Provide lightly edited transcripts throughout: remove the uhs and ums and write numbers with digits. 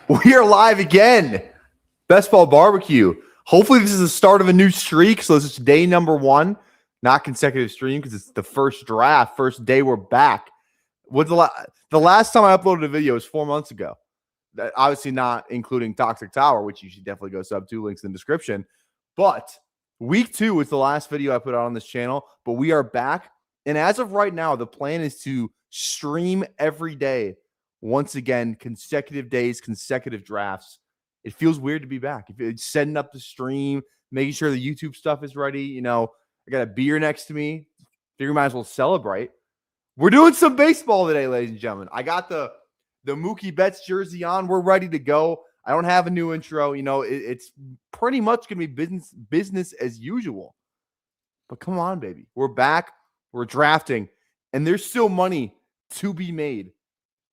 We are live again. Best Ball Barbecue. Hopefully this is the start of a new streak. So this is day number 1, not consecutive stream because it's the first draft, first day we're back. What's the last time I uploaded a video was 4 months ago. Obviously not including Toxic Tower, which you should definitely go sub to. Links in the description. But week 2 was the last video I put out on this channel. But we are back. And as of right now, the plan is to stream every day. Once again, consecutive days, consecutive drafts. It feels weird to be back. If it's setting up the stream, making sure the YouTube stuff is ready. You know, I got a beer next to me. Figure we might as well celebrate. We're doing some baseball today, ladies and gentlemen. I got the Mookie Betts jersey on. We're ready to go. I don't have a new intro. You know, it's pretty much going to be business as usual. But come on, baby. We're back. We're drafting. And there's still money to be made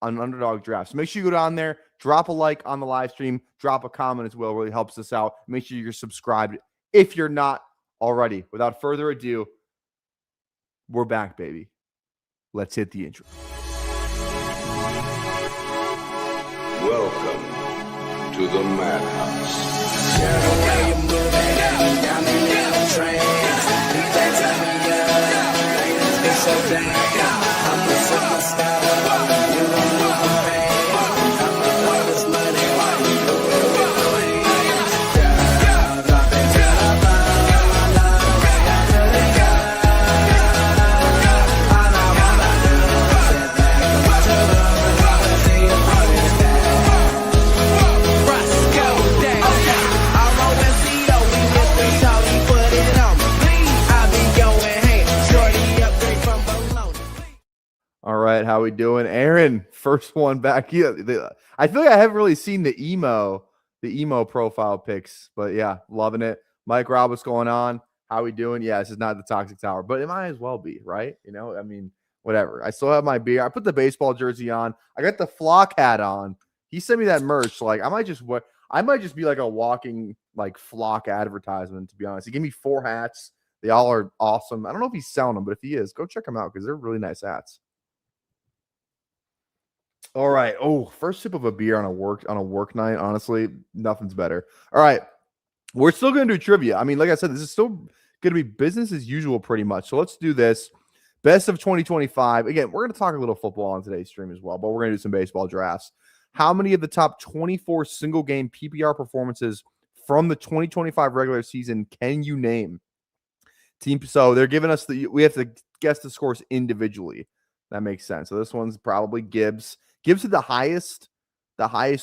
on Underdog Drafts. So make sure you go down there, drop a like on the live stream, drop a comment as well. It really helps us out. Make sure you're subscribed if you're not already. Without further ado, we're back, baby. Let's hit the intro. Welcome to the Madhouse. All right, how we doing? Aaron, first one back here. I feel like I haven't really seen the emo profile pics, but yeah, loving it. Mike Rob, what's going on? How we doing? Yeah, this is not the Toxic Tower, but it might as well be, right? You know, I mean, whatever. I still have my beer. I put the baseball jersey on. I got the flock hat on. He sent me that merch. Like, I might just be like a walking like flock advertisement, to be honest. He gave me 4 hats. They all are awesome. I don't know if he's selling them, but if he is, go check them out because they're really nice hats. All right. Oh, first sip of a beer on a work night. Honestly, nothing's better. All right. We're still going to do trivia. I mean, like I said, this is still going to be business as usual pretty much. So let's do this. Best of 2025. Again, we're going to talk a little football on today's stream as well, but we're going to do some baseball drafts. How many of the top 24 single game PPR performances from the 2025 regular season can you name? So they're giving us we have to guess the scores individually. That makes sense. So this one's probably Gibbs. Gibbs had the highest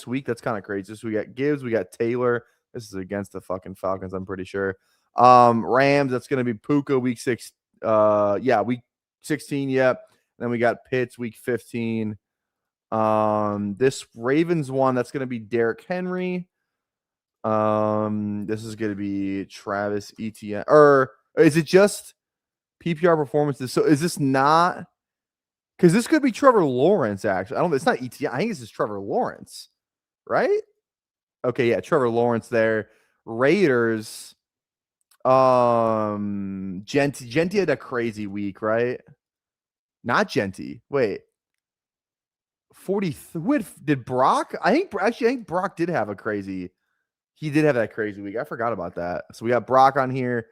week. That's kind of crazy. So we got Gibbs, we got Taylor. This is against the fucking Falcons, I'm pretty sure. Rams, that's going to be Puka week 6. Week 16, yep. Then we got Pitts week 15. This Ravens one, that's going to be Derrick Henry. This is going to be Travis Etienne. Or is it just PPR performances? So is this not? Because this could be Trevor Lawrence, actually. It's not Etienne. I think this is Trevor Lawrence, right? Okay, yeah, Trevor Lawrence there. Raiders. Genti had a crazy week, right? Not Genti. Wait. 40. Did Brock? I think Brock did have he did have that crazy week. I forgot about that. So we got Brock on here.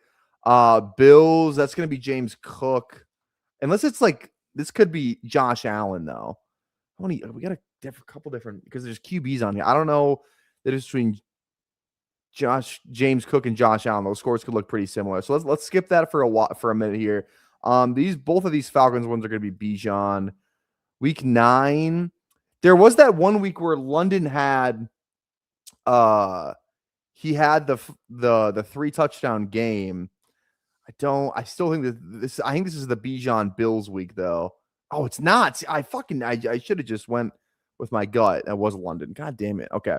Bills, that's going to be James Cook. Unless it's like, this could be Josh Allen, though. We got a couple different, because there's QBs on here. I don't know the difference between James Cook and Josh Allen. Those scores could look pretty similar. So let's skip that for a minute here. Both of these Falcons ones are going to be Bijan. Week 9, there was that one week where London had he had the 3-touchdown game. I still think that I think this is the Bijan Bills week, though. Oh, it's not. I should have just went with my gut. That was London. God damn it. Okay.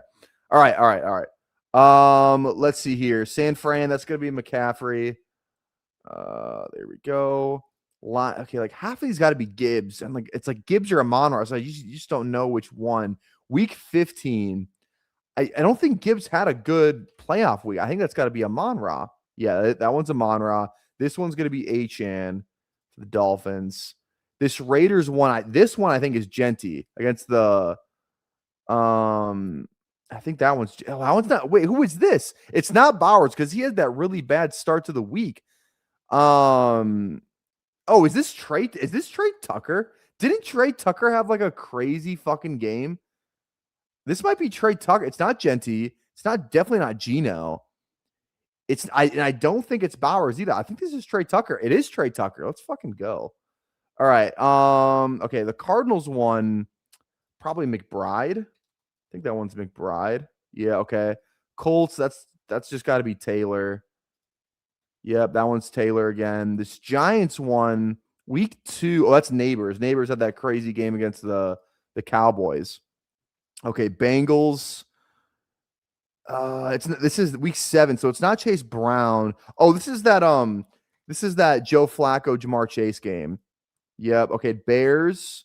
All right. Let's see here. San Fran, that's going to be McCaffrey. There we go. Okay, like half of these got to be Gibbs. And it's like Gibbs or Amon-Ra. So you just don't know which one. Week 15. I don't think Gibbs had a good playoff week. I think that's got to be Amon-Ra. Yeah, that one's Amon-Ra. This one's going to be Achane for the Dolphins. This Raiders one, I think is Genti against the I think that one's not. Wait, who is this? It's not Bowers because he had that really bad start to the week. Oh, is this Trey? Is this Trey Tucker? Didn't Trey Tucker have like a crazy fucking game? This might be Trey Tucker. It's not Genty. It's definitely not Gino. I don't think it's Bowers either. I think this is Trey Tucker. It is Trey Tucker. Let's fucking go. All right. Okay, the Cardinals one, probably McBride. I think that one's McBride. Yeah, okay. Colts, that's just got to be Taylor. Yep, that one's Taylor again. This Giants one, week 2. Oh, that's Neighbors. Neighbors had that crazy game against the Cowboys. Okay, Bengals. This is week 7, so it's not Chase Brown. Oh, this is that Joe Flacco Jamar Chase game. Yep. Okay, Bears.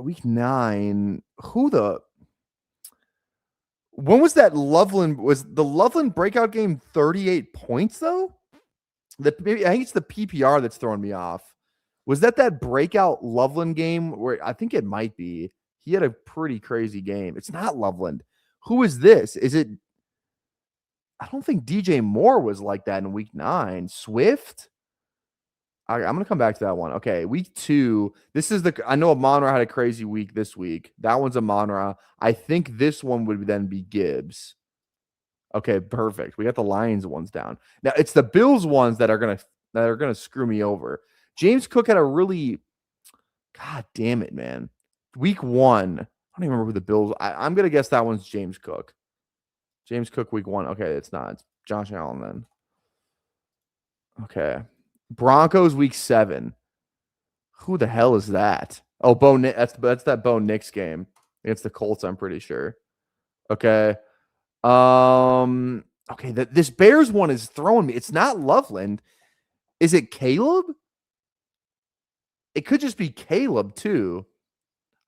Week 9. When was that Loveland? Was the Loveland breakout game 38 points though? Maybe I think it's the PPR that's throwing me off. Was that breakout Loveland game where I think it might be? He had a pretty crazy game. It's not Loveland. Who is this? Is it? I don't think DJ Moore was like that in week 9. Swift? I'm going to come back to that one. Okay, week 2. This is I know Amon-Ra had a crazy week this week. That one's Amon-Ra. I think this one would then be Gibbs. Okay, perfect. We got the Lions ones down. Now it's the Bills ones that are gonna screw me over. James Cook had a really, God damn it, man. Week 1. I don't even remember who the Bills. I'm gonna guess that one's James Cook. James Cook week 1. Okay, it's not. It's Josh Allen then. Okay. Broncos week 7. Who the hell is that? Oh, that's that Bo Nix game against the Colts, I'm pretty sure. Okay. Okay, this Bears one is throwing me. It's not Loveland. Is it Caleb? It could just be Caleb too.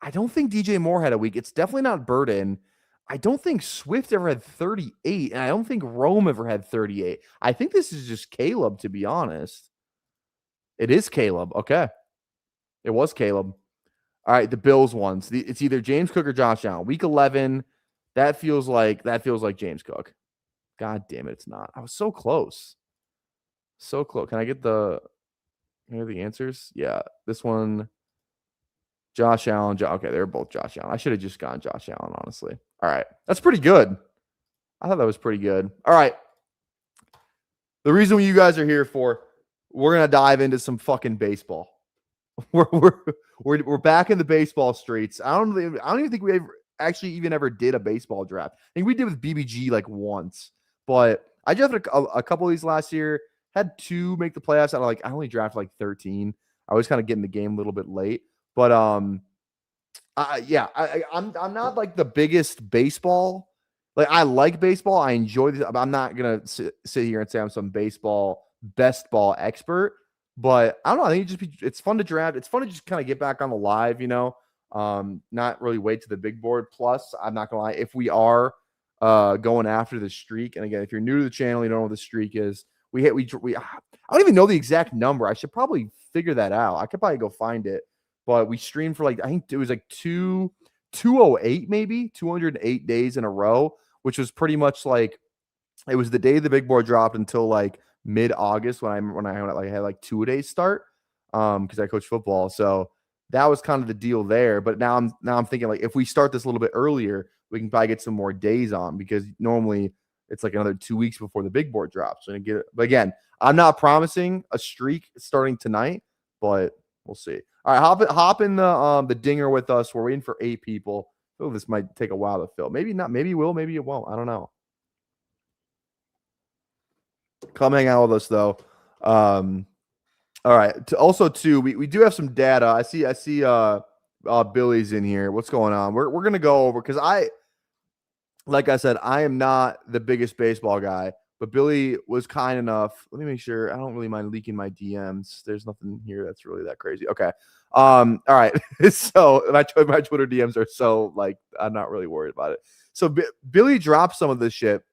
I don't think DJ Moore had a week. It's definitely not Burden. I don't think Swift ever had 38, and I don't think Rome ever had 38. I think this is just Caleb, to be honest. It is Caleb. Okay. It was Caleb. All right, the Bills ones. It's either James Cook or Josh Allen. Week 11, that feels like James Cook. God damn it, it's not. I was so close. So close. Can I get the answers? Yeah, this one. Josh Allen. Okay, they're both Josh Allen. I should have just gone Josh Allen, honestly. All right. That's pretty good. I thought that was pretty good. All right. The reason you guys are here for, we're going to dive into some fucking baseball. We're back in the baseball streets. I don't even think we ever did a baseball draft. I think we did with BBG like once. But I drafted a couple of these last year. Had 2 make the playoffs. I only drafted like 13. I was kind of getting the game a little bit late. But I'm not like the biggest baseball. Like, I like baseball. I enjoy this. I'm not gonna sit here and say I'm some best ball expert. But I don't know. I think it's fun to draft. It's fun to just kind of get back on the live, not really wait to the big board. Plus, I'm not gonna lie, if we are going after the streak, and again, if you're new to the channel, you don't know what the streak is. I don't even know the exact number. I should probably figure that out. I could probably go find it. But we streamed for I think it was like 208, maybe 208 days in a row, which was pretty much like, it was the day the big board dropped until like mid-August when I had like 2-a-days start, because I coach football. So that was kind of the deal there. But now I'm thinking, like, if we start this a little bit earlier, we can probably get some more days on, because normally it's like another 2 weeks before the big board drops. And but again, I'm not promising a streak starting tonight, but we'll see. All right, hop in the dinger with us. We're waiting for 8 people. Oh, this might take a while to fill. Maybe not. Maybe it will. Maybe it won't. I don't know. Come hang out with us though. All right. Also, too, we do have some data. I see. Billy's in here. What's going on? We're gonna go over, because like I said, I am not the biggest baseball guy. But Billy was kind enough. Let me make sure. I don't really mind leaking my DMs. There's nothing here that's really that crazy. Okay. All right. So my Twitter DMs are so, like, I'm not really worried about it. So Billy dropped some of this shit.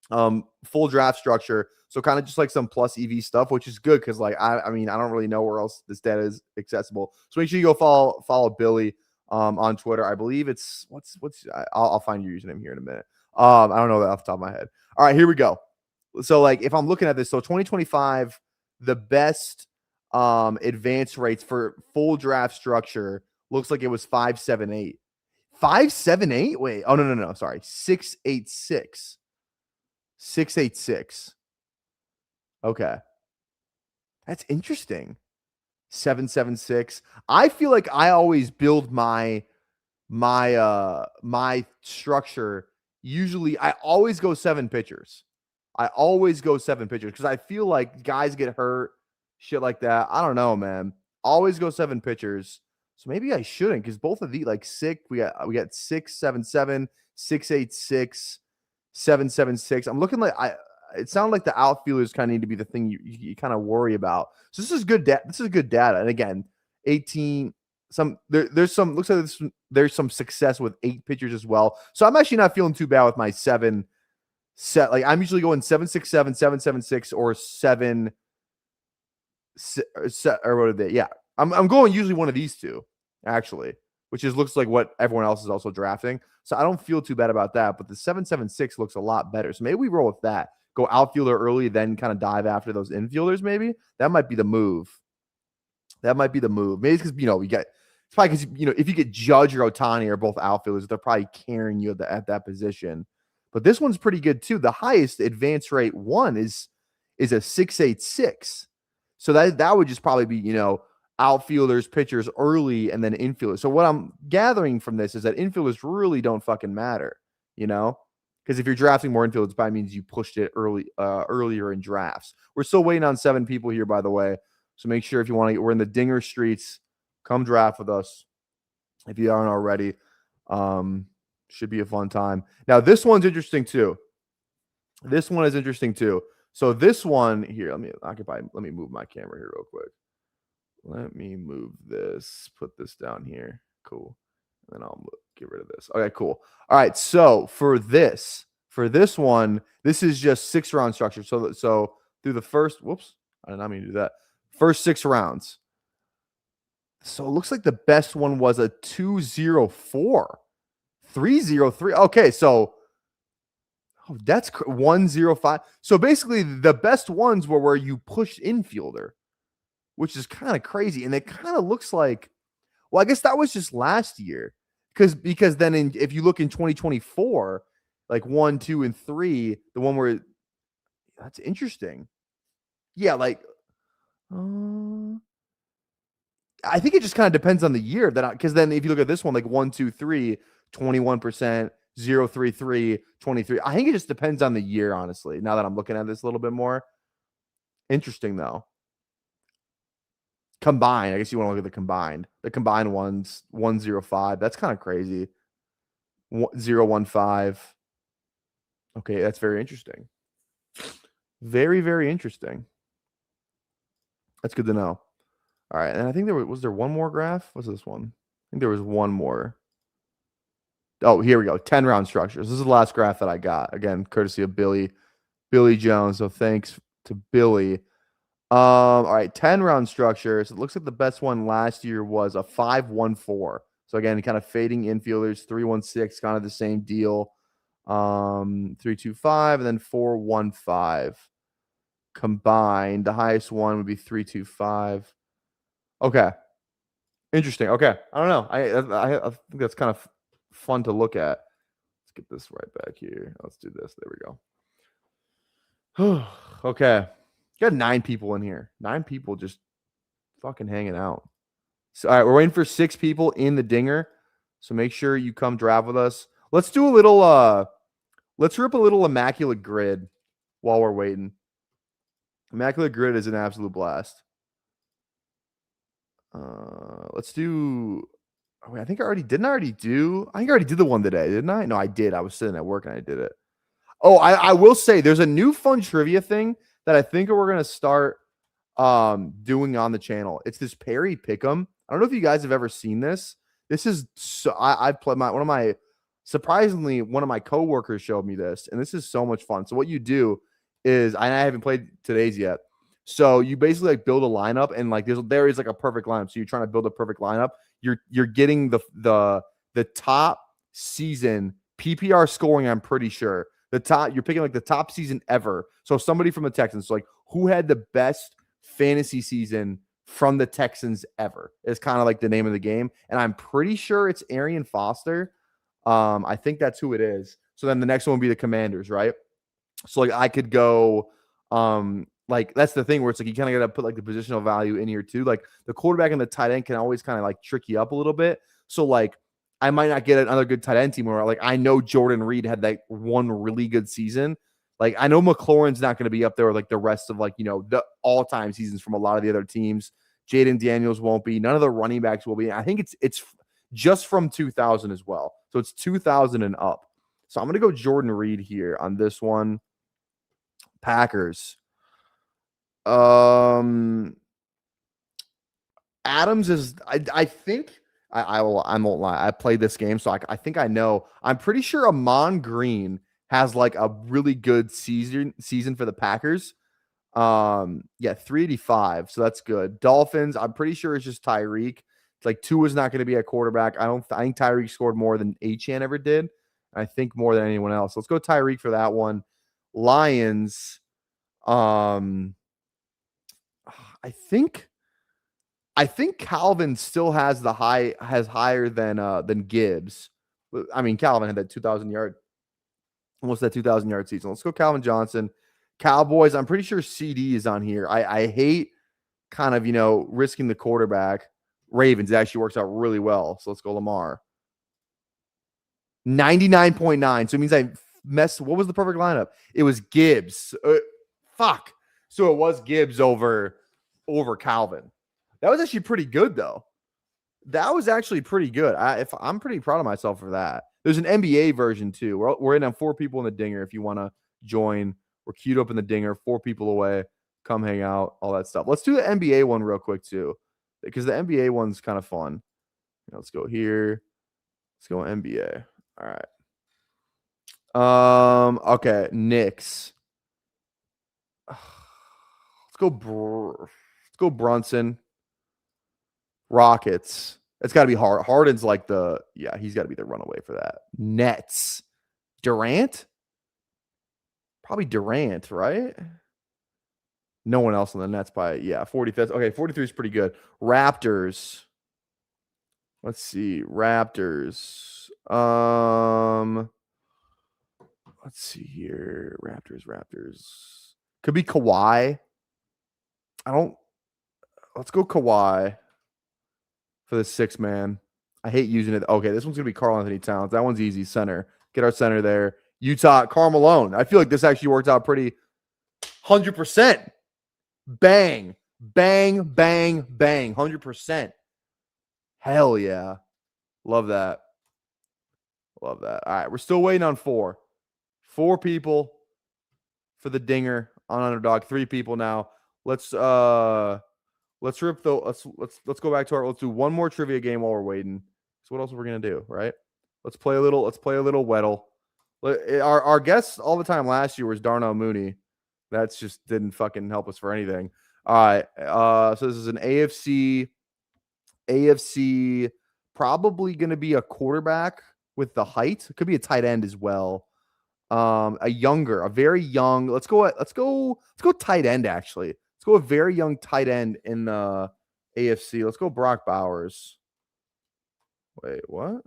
Full draft structure. So kind of just like some plus EV stuff, which is good, because like I mean, I don't really know where else this data is accessible. So make sure you go follow Billy. on Twitter. I believe it's I'll find your username here in a minute. I don't know that off the top of my head. All right, here we go. So like if I'm looking at this, so 2025, the best advance rates for full draft structure looks like it was 578. 578? Wait. Oh no. Sorry. 686. 686. Okay. That's interesting. 776. I feel like I always build my structure. Usually I always go 7 pitchers. I always go 7 pitchers because I feel like guys get hurt, shit like that. I don't know, man. Always go 7 pitchers. So maybe I shouldn't because both of these, like 6, we got 677, 686, 776. I'm looking like it sounds like the outfielders kind of need to be the thing you kind of worry about. So this is good. This is good data. And again, 18. There's some looks like there's some success with 8 pitchers as well. So I'm actually not feeling too bad with my 7 set. Like I'm usually going 767, 776, or 7 set or what are they? Yeah. I'm going usually one of these two, actually, which looks like what everyone else is also drafting. So I don't feel too bad about that. But the 776 looks a lot better. So maybe we roll with that. Go outfielder early, then kind of dive after those infielders. Maybe that might be the move. Maybe because we get it's probably because if you get Judge or Ohtani or both outfielders, they're probably carrying you at that position. But this one's pretty good too. The highest advance rate one is a 686. So that would just probably be outfielders, pitchers early, and then infielders. So what I'm gathering from this is that infielders really don't fucking matter, because if you're drafting more infielders, it probably means you pushed it earlier in drafts. We're still waiting on 7 people here, by the way. So make sure if you want to, we're in the Dinger streets. Come draft with us if you aren't already. Should be a fun time. Now this one's interesting too. So this one here, let me move my camera here real quick. Let me move this, put this down here. Cool. And then I'll get rid of this. Okay, cool. All right. So for this one, this is just 6-round structure. So through the first, I did not mean to do that. First 6 rounds. So it looks like the best one was a 204. 303. Okay, so that's 105. So basically the best ones were where you pushed infielder, which is kind of crazy. And it kind of looks like, well, I guess that was just last year. Because then if you look in 2024, like 1, 2, and 3, the one where that's interesting. Yeah, like I think it just kind of depends on the year because then if you look at this one, like 1, 2, 3, 21%, 0, 3, 3, 23. I think it just depends on the year, honestly. Now that I'm looking at this a little bit more. Interesting though. Combined. I guess you want to look at the combined. The combined ones, 105. That's kind of crazy. 015. Okay, that's very interesting. Very, very interesting. That's good to know. All right, and I think was there one more graph? What's this one? I think there was one more. Oh, here we go. 10-round structures. This is the last graph that I got. Again, courtesy of Billy Jones. So thanks to Billy. All right, 10-round structures. It looks like the best one last year was a 514. So again, kind of fading infielders, 316, kind of the same deal. 325 and then 415 combined. The highest one would be 325. Okay. Interesting. Okay. I don't know. I think that's kind of fun to look at. Let's get this right back here. Let's do this. There we go. Okay. Got 9 people in here. 9 people just fucking hanging out. So, all right, we're waiting for 6 people in the Dinger. So make sure you come draft with us. Let's do a little let's rip a little Immaculate Grid while we're waiting. Immaculate Grid is an absolute blast. Let's do I think I already did the one today, didn't I? No, I did. I was sitting at work and I did it. Oh, I will say there's a new fun trivia thing that I think we're gonna start doing on the channel. It's this Perry Pick'em. I don't know if you guys have ever seen this. This is so I've played one of my coworkers showed me this, and this is so much fun. So what you do is I haven't played today's yet. So you basically like build a lineup, and like there is like a perfect lineup. So you're trying to build a perfect lineup. you're getting the top season PPR scoring. I'm pretty sure you're picking like the top season ever. So somebody from the Texans, so like who had the best fantasy season from the Texans ever is kind of like the name of the game. And I'm pretty sure it's Arian Foster. I think that's who it is. So then the next one would be the Commanders, right? So like I could go, like that's the thing where it's like you kind of got to put like the positional value in here too. Like the quarterback and the tight end can always kind of like trick you up a little bit. So like I might not get another good tight end team where like I know Jordan Reed had that one really good season. Like I know McLaurin's not going to be up there with like the rest of like, you know, the all-time seasons from a lot of the other teams. Jaden Daniels won't be. None of the running backs will be. I think it's just from 2000 as well. So it's 2000 and up. So I'm going to go Jordan Reed here on this one. Packers. Adams is I think I won't lie. I played this game, so I think I know. I'm pretty sure Amon Green has like a really good season for the Packers. Yeah, 385. So that's good. Dolphins, I'm pretty sure it's just Tyreek. It's like Tua's not going to be a quarterback. I think Tyreek scored more than Achane ever did. I think more than anyone else. Let's go Tyreek for that one. Lions. I think Calvin still has higher than Gibbs. I mean, Calvin had that 2,000 yard, almost that 2,000 yard season. Let's go Calvin Johnson. Cowboys, I'm pretty sure CD is on here. I hate kind of, you know, risking the quarterback. Ravens, it actually works out really well. So let's go Lamar. 99.9. So it means I messed. What was the perfect lineup? It was Gibbs. Fuck. So it was Gibbs over Calvin. That was actually pretty good, though. That was actually pretty good. I'm pretty proud of myself for that. There's an NBA version too. We're in on 4 people in the Dinger. If you want to join, we're queued up in the Dinger. 4 people away. Come hang out. All that stuff. Let's do the NBA one real quick too, because the NBA one's kind of fun. Let's go here. Let's go NBA. All right. Okay. Knicks. Let's go Brunson. Rockets. It's got to be hard. Harden's like he's got to be the runaway for that. Nets. Durant? Probably Durant, right? No one else on the Nets by, 45th. Okay, 43 is pretty good. Raptors. Let's see. Raptors. Let's see here. Raptors. Could be Kawhi. Let's go Kawhi for the 6 man. I hate using it. Okay, this one's going to be Karl Anthony Towns. That one's easy. Center. Get our center there. Utah, Karl Malone. I feel like this actually worked out pretty 100%. Bang. Bang, bang, bang. 100%. Hell yeah. Love that. Love that. All right, we're still waiting on 4. 4 people for the Dinger on Underdog. 3 people now. Let's go back to let's do one more trivia game while we're waiting. So what else are we gonna do, right? Let's play a little Weddle. Our guest all the time last year was Darnell Mooney. That's just didn't fucking help us for anything. All right. So this is an AFC probably gonna be a quarterback with the height. It could be a tight end as well. A very young. Let's go tight end actually. Let's go a very young tight end in the AFC. Let's go Brock Bowers. Wait, what?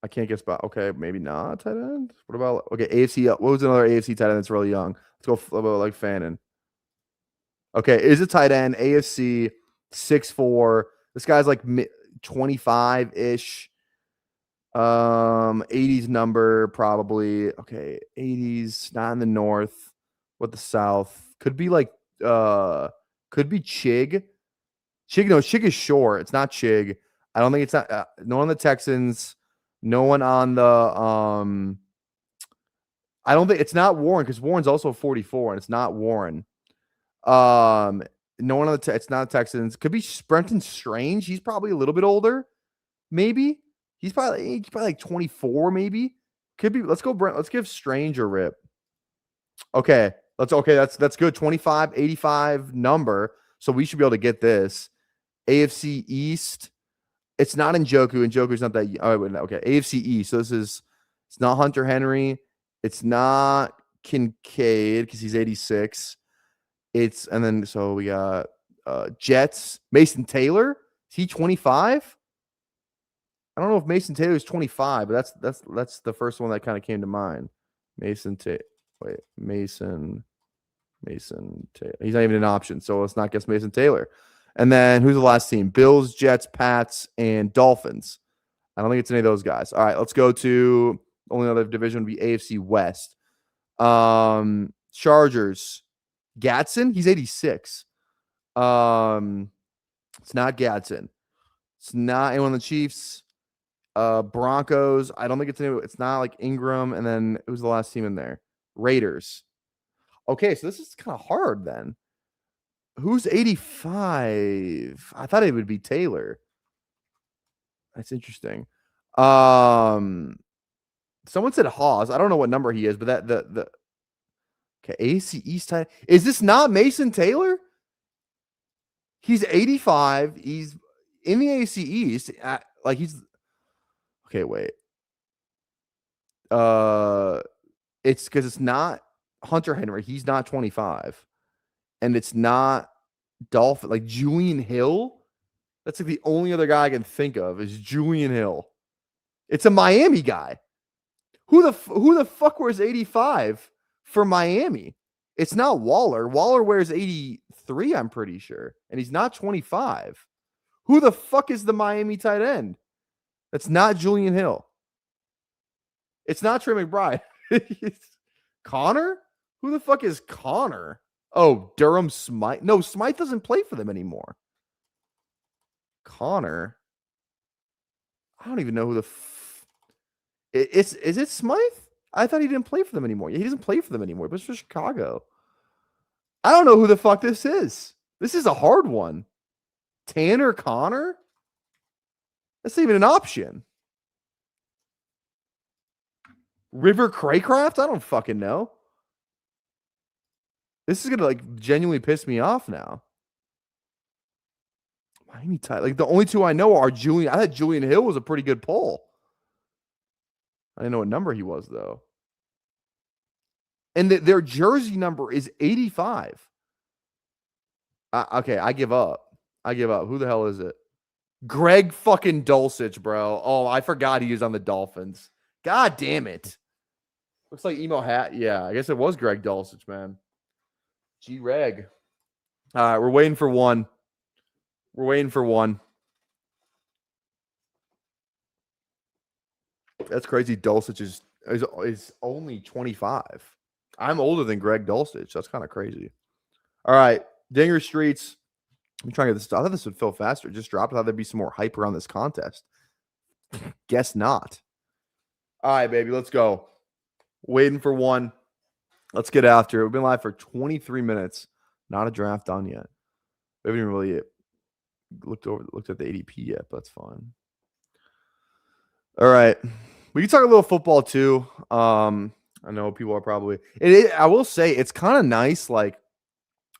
I can't guess about. Okay, maybe not tight end. What about AFC? What was another AFC tight end that's really young? Let's go about like Fannin. Okay, is a tight end AFC 6'4". This guy's like 25-ish. 80s number probably. Okay, 80s, not in the north. What the south? Could be like could be Chig. Chig is short. It's not Chig. I don't think it's not no one on the Texans, no one on the I don't think it's not Warren because Warren's also 44 and it's not Warren. No one on it's not Texans. Could be Brenton Strange. He's probably a little bit older, maybe. He's probably like 24, maybe. Could be. Let's go, Brent. Let's give Strange a rip. Okay. That's good. 25, 85 number. So we should be able to get this. AFC East. It's not Njoku. Njoku's not that. Oh, wait, no, okay. AFC East. So it's not Hunter Henry. It's not Kincaid because he's 86. So we got Jets. Mason Taylor. Is he 25? I don't know if Mason Taylor is 25, but that's the first one that kind of came to mind. Mason Taylor. He's not even an option, so let's not guess Mason Taylor. And then who's the last team? Bills, Jets, Pats, and Dolphins. I don't think it's any of those guys. All right, let's go to only other division would be AFC West. Chargers. Gatson, he's 86. It's not Gatson. It's not anyone on the Chiefs. Broncos. I don't think it's not like Ingram. And then who's the last team in there? Raiders. Okay, so this is kind of hard then. Who's 85? I thought it would be Taylor. That's interesting. Someone said Hawes. I don't know what number he is, but okay, AC East time. Is this not Mason Taylor? He's 85. He's in the AC East. Okay, wait. It's because it's not Hunter Henry. He's not 25. And it's not Dolphin. Like Julian Hill. That's like the only other guy I can think of is Julian Hill. It's a Miami guy. Who the fuck wears 85 for Miami? It's not Waller. Waller wears 83, I'm pretty sure. And he's not 25. Who the fuck is the Miami tight end? That's not Julian Hill. It's not Trey McBride. Connor? Who the fuck is Connor? Oh, Durham Smythe. No, Smythe doesn't play for them anymore. Connor. I don't even know who is it Smythe? I thought he didn't play for them anymore. He doesn't play for them anymore. But it's for Chicago. I don't know who the fuck this is. This is a hard one. Tanner Connor? That's not even an option. River Craycraft? I don't fucking know. This is gonna like genuinely piss me off now. Miami tight. Like the only two I know are Julian. I thought Julian Hill was a pretty good pull. I didn't know what number he was though. And their jersey number is 85. Okay, I give up. Who the hell is it? Greg fucking Dulcich, bro. Oh, I forgot he was on the Dolphins. God damn it. Looks like emo hat. Yeah, I guess it was Greg Dulcich, man. G-Reg. All right, we're waiting for one. That's crazy. Dulcich is only 25. I'm older than Greg Dulcich. That's kind of crazy. All right, Dinger Streets. I'm trying to get this. I thought this would fill faster. It just dropped. I thought there'd be some more hype around this contest. Guess not. All right, baby. Let's go. Waiting for one. Let's get after it. We've been live for 23 minutes. Not a draft done yet. We haven't even really looked at the ADP yet, but that's fine. All right. We can talk a little football too. I know people are probably I will say it's kind of nice like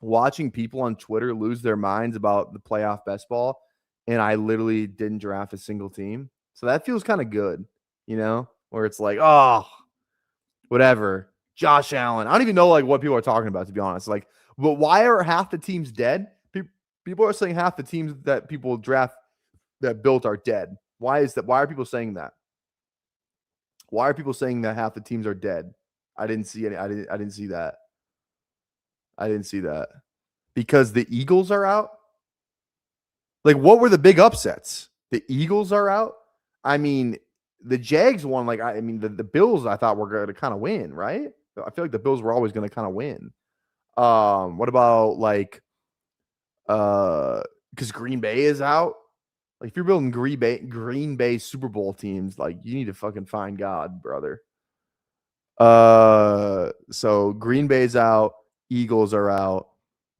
watching people on Twitter lose their minds about the playoff best ball, and I literally didn't draft a single team. So that feels kind of good, you know, where it's like, oh, whatever. Josh Allen. I don't even know like what people are talking about, to be honest. Like, but why are half the teams dead? People are saying half the teams that people draft that built are dead. Why is that? Why are people saying that? Why are people saying that half the teams are dead? I didn't see any. I didn't see that. I didn't see that. Because the Eagles are out? Like, what were the big upsets? The Eagles are out? I mean, the Jags won. Like, the Bills I thought were going to kind of win, right? I feel like the Bills were always going to kind of win. What about like because Green Bay is out? Like, if you're building Green Bay Super Bowl teams, like, you need to fucking find God, brother. So Green Bay's out, Eagles are out,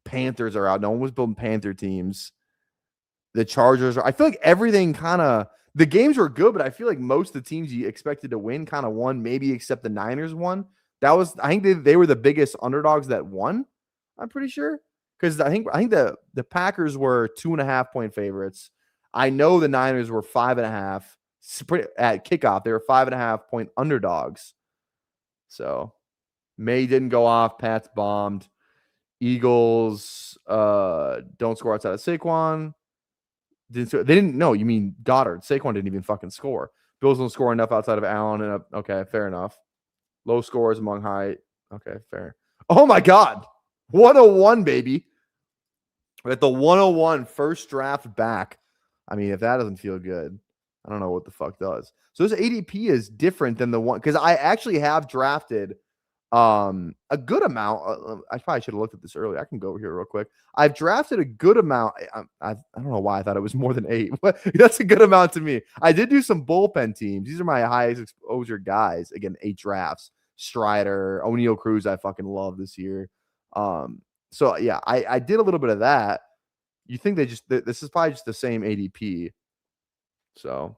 Panthers are out. No one was building Panther teams. The Chargers are. I feel like everything kind of. The games were good, but I feel like most of the teams you expected to win kind of won, maybe except the Niners won. I think they were the biggest underdogs that won. I'm pretty sure because I think the Packers were 2.5-point favorites. I know the Niners were 5.5 at kickoff. They were 5.5-point underdogs. So May didn't go off. Pats bombed. Eagles don't score outside of Saquon. They didn't. No, you mean Goddard. Saquon didn't even fucking score. Bills don't score enough outside of Allen. And okay, fair enough. Low scores among high. Okay, fair. Oh my God. 101, baby. We're at the 101 first draft back. I mean, if that doesn't feel good, I don't know what the fuck does. So this ADP is different than the one, because I actually have drafted a good amount. I probably should have looked at this earlier. I can go over here real quick. I've drafted a good amount. I don't know why I thought it was more than 8. That's a good amount to me. I did do some bullpen teams. These are my highest exposure guys. Again, 8 drafts. Strider, O'Neal Cruz, I fucking love this year. So yeah, I did a little bit of that. You think this is probably just the same ADP. So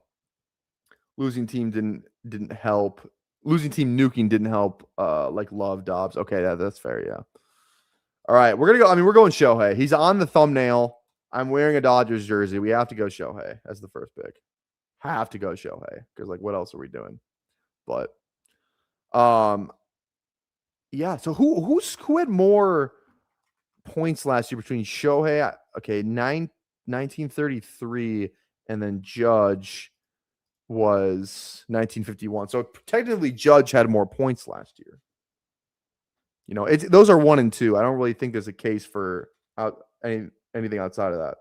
losing team didn't help. Losing team nuking didn't help. Like Love Dobbs. Okay, that's fair. Yeah. All right, we're gonna go. I mean, we're going Shohei. He's on the thumbnail. I'm wearing a Dodgers jersey. We have to go Shohei as the first pick. Have to go Shohei because like, what else are we doing? But yeah. So who had more points last year between Shohei? Okay, 1933, and then Judge was 1951. So technically, Judge had more points last year. You know, those are 1 and 2. I don't really think there's a case for anything outside of that.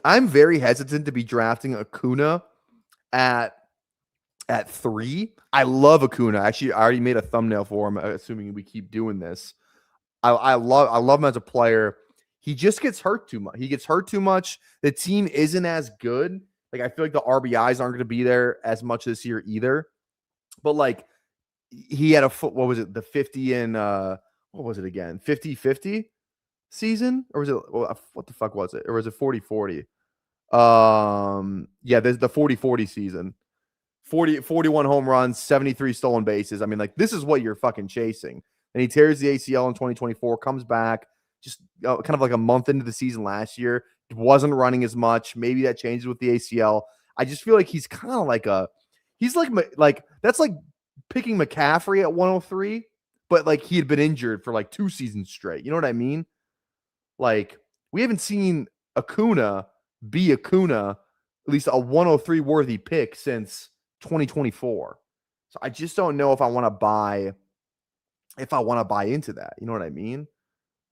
I'm very hesitant to be drafting Acuna at 3. I love Acuna. Actually, I already made a thumbnail for him, assuming we keep doing this. I love him as a player. He just gets hurt too much. He gets hurt too much. The team isn't as good. Like, I feel like the RBIs aren't going to be there as much this year either. But like, he had what was it? The 50 and what was it again? 50-50 season? Or was it, what the fuck was it? Or was it 40-40? Yeah, there's the 40-40 season. 41 home runs, 73 stolen bases. I mean, like, this is what you're fucking chasing. And he tears the ACL in 2024, comes back just kind of like a month into the season last year. Wasn't running as much. Maybe that changes with the ACL. I just feel like he's kind of like that's like picking McCaffrey at 103, but like he had been injured for like 2 seasons straight. You know what I mean? Like, we haven't seen Acuna be Acuna, at least a 103 worthy pick since 2024. So I just don't know if I want to buy into that. You know what I mean?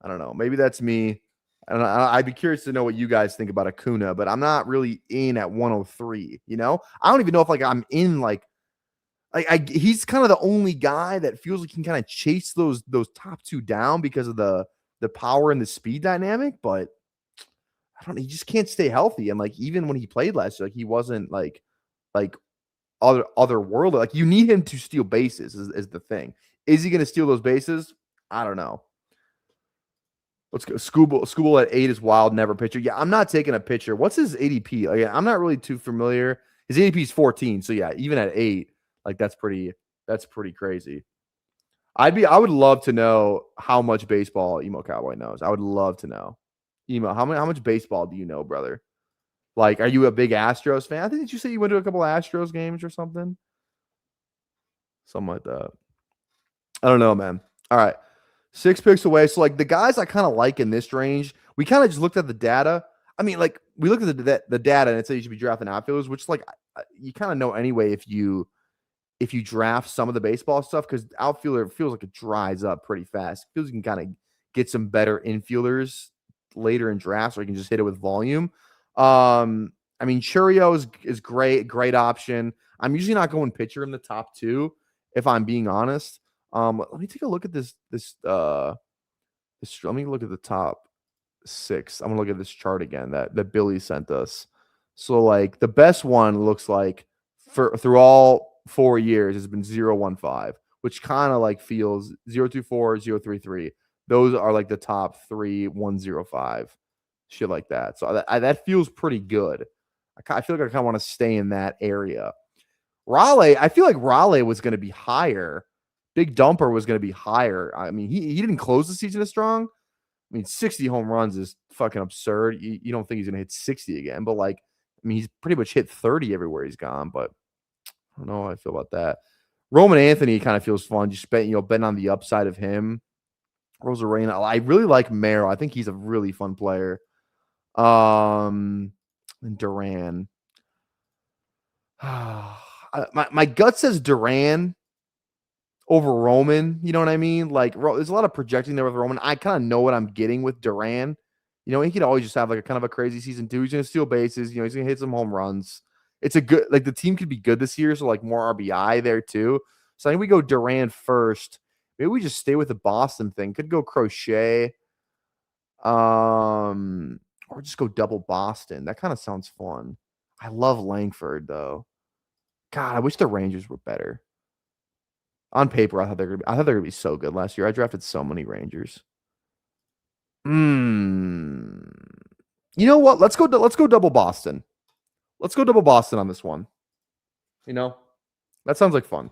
I don't know. Maybe that's me. I'd be curious to know what you guys think about Acuna, but I'm not really in at 103. You know, I don't even know if like I'm in he's kind of the only guy that feels like he can kind of chase those top 2 down because of the power and the speed dynamic, but I don't know. He just can't stay healthy. And like, even when he played last year, like he wasn't like otherworldly. Like, you need him to steal bases is the thing. Is he going to steal those bases? I don't know. Let's go. Scooble at 8 is wild. Never pitcher. Yeah, I'm not taking a pitcher. What's his ADP? Like, I'm not really too familiar. His ADP is 14. So yeah, even at 8, like that's pretty crazy. I would love to know how much baseball Emo Cowboy knows. I would love to know. Emo, how much baseball do you know, brother? Like, are you a big Astros fan? I think you say you went to a couple of Astros games or something. Something like that. I don't know, man. All right. 6 picks away. So, like, the guys I kind of like in this range, we kind of just looked at the data. I mean, like, we looked at the data and it said you should be drafting outfielders, which, like, you kind of know anyway if you draft some of the baseball stuff, because outfielder feels like it dries up pretty fast. It feels you can kind of get some better infielders later in drafts, or you can just hit it with volume. I mean, Churio is great option. I'm usually not going pitcher in the top 2, if I'm being honest. Let me take a look at this. Let me look at the top 6. I'm gonna look at this chart again that Billy sent us. So like the best one looks like through all 4 years has been 0-1-5, which kind of like feels 0-2-4, 0-3-3. Those are like the top 3, 1-0-5, shit like that. So that feels pretty good. I feel like I kind of want to stay in that area. Raleigh, I feel like Raleigh was going to be higher, Big Dumper was going to be higher. I mean, he didn't close the season as strong. I mean, 60 home runs is fucking absurd. You don't think he's going to hit 60 again, but like, I mean, he's pretty much hit 30 everywhere he's gone, but I don't know how I feel about that. Roman Anthony kind of feels fun. Just betting on the upside of him. Rosarena. I really like Merrill. I think he's a really fun player. And Duran. My gut says Duran over Roman. You know what I mean? Like, there's a lot of projecting there with Roman. I kind of know what I'm getting with Duran. You know, he could always just have like a kind of a crazy season too. He's going to steal bases. You know, he's going to hit some home runs. It's a good, like the team could be good this year. So like more RBI there too. So I think we go Duran first. Maybe we just stay with the Boston thing. Could go Crochet. Or just go double Boston. That kind of sounds fun. I love Langford though. God, I wish the Rangers were better. On paper, I thought they were gonna be so good last year. I drafted so many Rangers. You know what? Let's go double Boston. Let's go double Boston on this one. You know, that sounds like fun.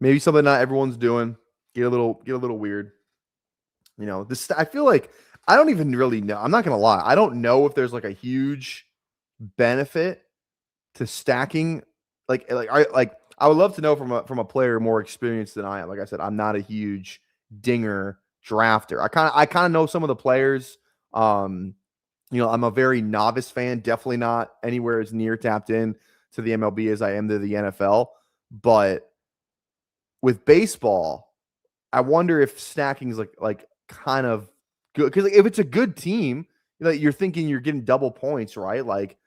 Maybe something not everyone's doing. Get a little weird. You know, this. I feel like I don't even really know. I'm not gonna lie. I don't know if there's like a huge benefit to stacking. I would love to know from a player more experienced than I am. Like I said, I'm not a huge dinger drafter. I kind of know some of the players. You know, I'm a very novice fan. Definitely not anywhere as near tapped in to the MLB as I am to the NFL. But with baseball, I wonder if stacking is like kind of good, because like, if it's a good team, you're thinking you're getting double points, right? Like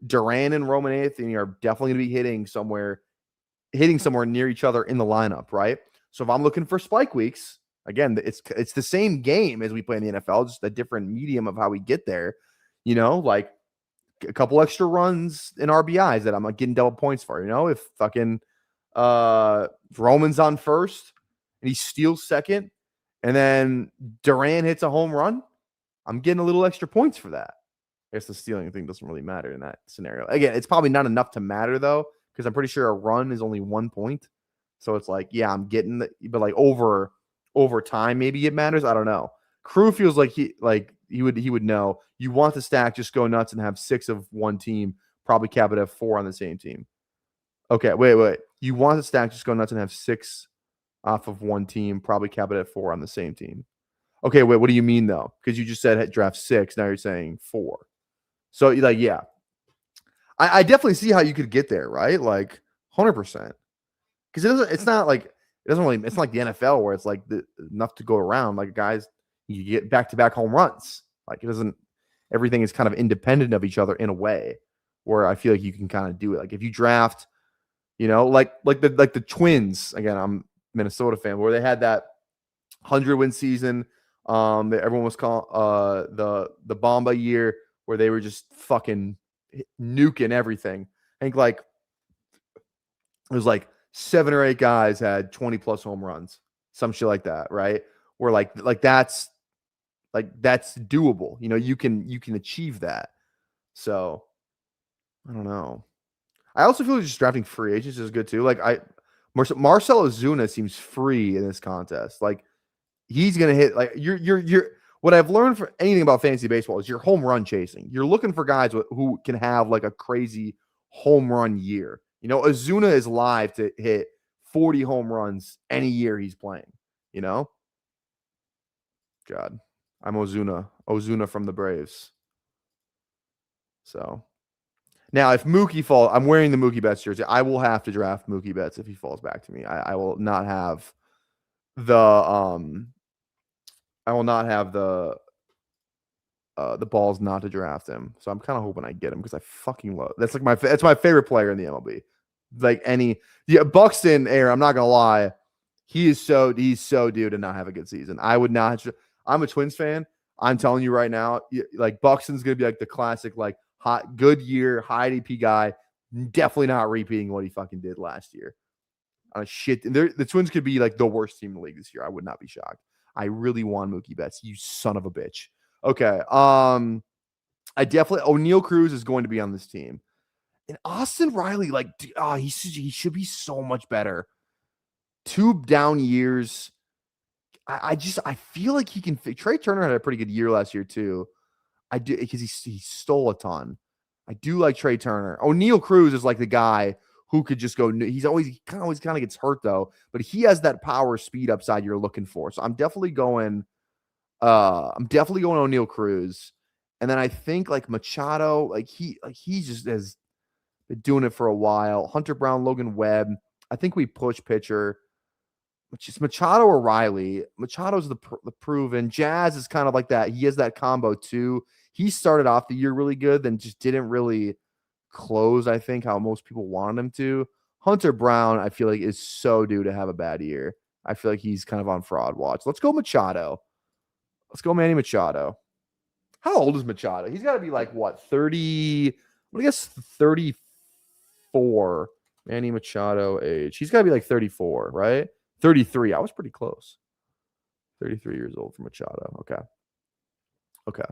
Duran and Roman Anthony are definitely going to be hitting somewhere near each other in the lineup, right? So if I'm looking for spike weeks, again, it's the same game as we play in the NFL, just a different medium of how we get there. You know, like a couple extra runs and RBIs that I'm getting double points for. You know, if fucking Roman's on first and he steals second, and then Duran hits a home run, I'm getting a little extra points for that. I guess the stealing thing doesn't really matter in that scenario. Again, it's probably not enough to matter though, because I'm pretty sure a run is only 1 point. So it's like, yeah, I'm getting but like over time, maybe it matters. I don't know. Crew feels like he would know. You want the stack, just go nuts and have 6 of one team, probably cap it at 4 on the same team. Okay, wait. You want the stack, just go nuts and have 6 off of one team, probably cap it at 4 on the same team. Okay, wait, what do you mean though? Because you just said draft 6, now you're saying 4. So like, yeah, I definitely see how you could get there, right? Like 100%. Because it's not like it's not like the NFL where it's like enough to go around. Like guys, you get back-to-back home runs. Like it doesn't. Everything is kind of independent of each other in a way where I feel like you can kind of do it. Like if you draft, you know, like the Twins. Again, I'm a Minnesota fan, where they had that 100-win season. That everyone was calling the Bomba year, where they were just fucking nuking everything. I think like it was like 7 or 8 guys had 20 plus home runs, some shit like that, right? Where like that's doable. You know, you can achieve that. So I don't know. I also feel like just drafting free agents is good too. Like Marcell Ozuna seems free in this contest. Like he's gonna hit. Like you're. What I've learned for anything about fantasy baseball is you're home run chasing. You're looking for guys who can have like a crazy home run year. You know, Ozuna is live to hit 40 home runs any year he's playing. You know, God, I'm Ozuna from the Braves. So now, if Mookie falls, I'm wearing the Mookie Betts jersey. I will have to draft Mookie Betts if he falls back to me. I will not have the balls not to draft him. So I'm kind of hoping I get him because I fucking love. That's my favorite player in the MLB. Like Buxton, I'm not gonna lie, he's so due to not have a good season. I would not. I'm a Twins fan. I'm telling you right now, like Buxton's gonna be like the classic, like hot, good year, high ADP guy. Definitely not repeating what he fucking did last year. Shit, the Twins could be like the worst team in the league this year. I would not be shocked. I really want Mookie Betts, you son of a bitch. Okay. I definitely O'Neal Cruz is going to be on this team. And Austin Riley, like, he should be so much better. 2 down years. I feel like he can. Trey Turner had a pretty good year last year too. I do, because he stole a ton. I do like Trey Turner. O'Neal Cruz is like the guy who could just go. He kind of gets hurt though, but he has that power speed upside you're looking for. So I'm definitely going. O'Neal Cruz, and then I think like Machado, like he just has been doing it for a while. Hunter Brown, Logan Webb. I think we push pitcher. Which is Machado or Riley. Machado's the proven. Jazz is kind of like that. He has that combo too. He started off the year really good, then just didn't really close, I think, how most people wanted him to. Hunter Brown, I feel like, is so due to have a bad year. I feel like he's kind of on fraud watch. Let's go Machado. Let's go Manny Machado. How old is Machado? He's got to be like, what, 30? I guess 34. Manny Machado age. He's got to be like 34, right? 33. I was pretty close. 33 years old for Machado. Okay.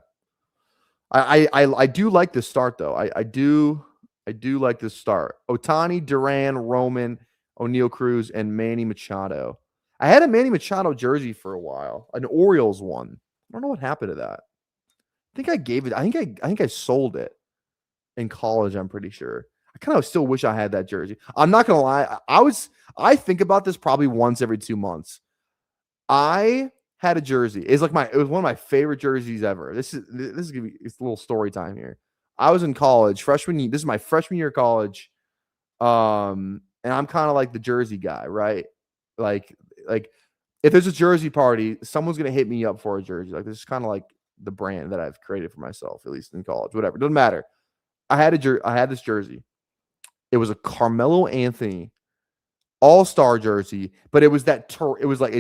I do like this start though. I do like this start. Ohtani, Duran, Roman, O'Neal Cruz, and Manny Machado. I had a Manny Machado jersey for a while, an Orioles one. I don't know what happened to that. I think I gave it. I think I sold it in college. I'm pretty sure. I kind of still wish I had that jersey. I'm not gonna lie. I think about this probably once every 2 months. I had a jersey. It was one of my favorite jerseys ever. This is gonna be it's a little story time here. I was in college, freshman year. This is my freshman year of college. And I'm kind of like the jersey guy, right? Like if there's a jersey party, someone's gonna hit me up for a jersey. Like this is kind of like the brand that I've created for myself, at least in college. Whatever, it doesn't matter. I had this jersey. It was a Carmelo Anthony all-star jersey, but it was it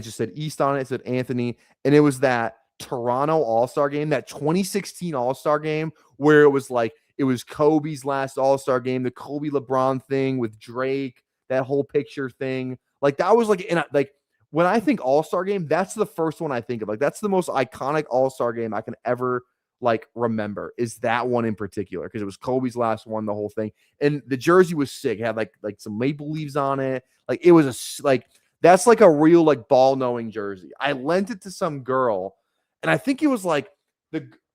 just said East on it. It said Anthony, and it was that Toronto all-star game, that 2016 all-star game where it was Kobe's last all-star game, the Kobe LeBron thing with Drake, that whole picture thing. Like that was when I think all-star game, that's the first one I think of. Like that's the most iconic all-star game I can ever remember, is that one in particular, because it was Kobe's last one, the whole thing. And the jersey was sick. It had like some maple leaves on it. Like it was that's like a real ball knowing jersey. I lent it to some girl, and I think it was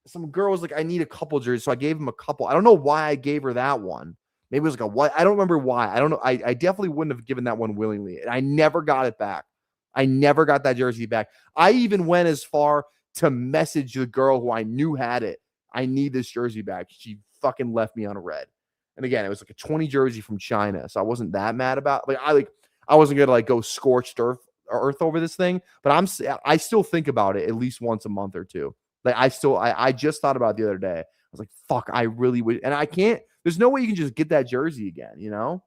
some girl was like, I need a couple jerseys. So I gave him a couple. I don't know why I gave her that one. Maybe it was what? I don't remember why. I don't know. I definitely wouldn't have given that one willingly. And I never got it back. I never got that jersey back. I even went as far to message the girl who I knew had it. I need this jersey back. She fucking left me on a red. And again, it was like a 20 jersey from China. So I wasn't that mad about I wasn't going to go scorched earth over this thing, but I still think about it at least once a month or two. I just thought about it the other day. I was like, fuck, I really would. And I can't, there's no way you can just get that jersey again, you know?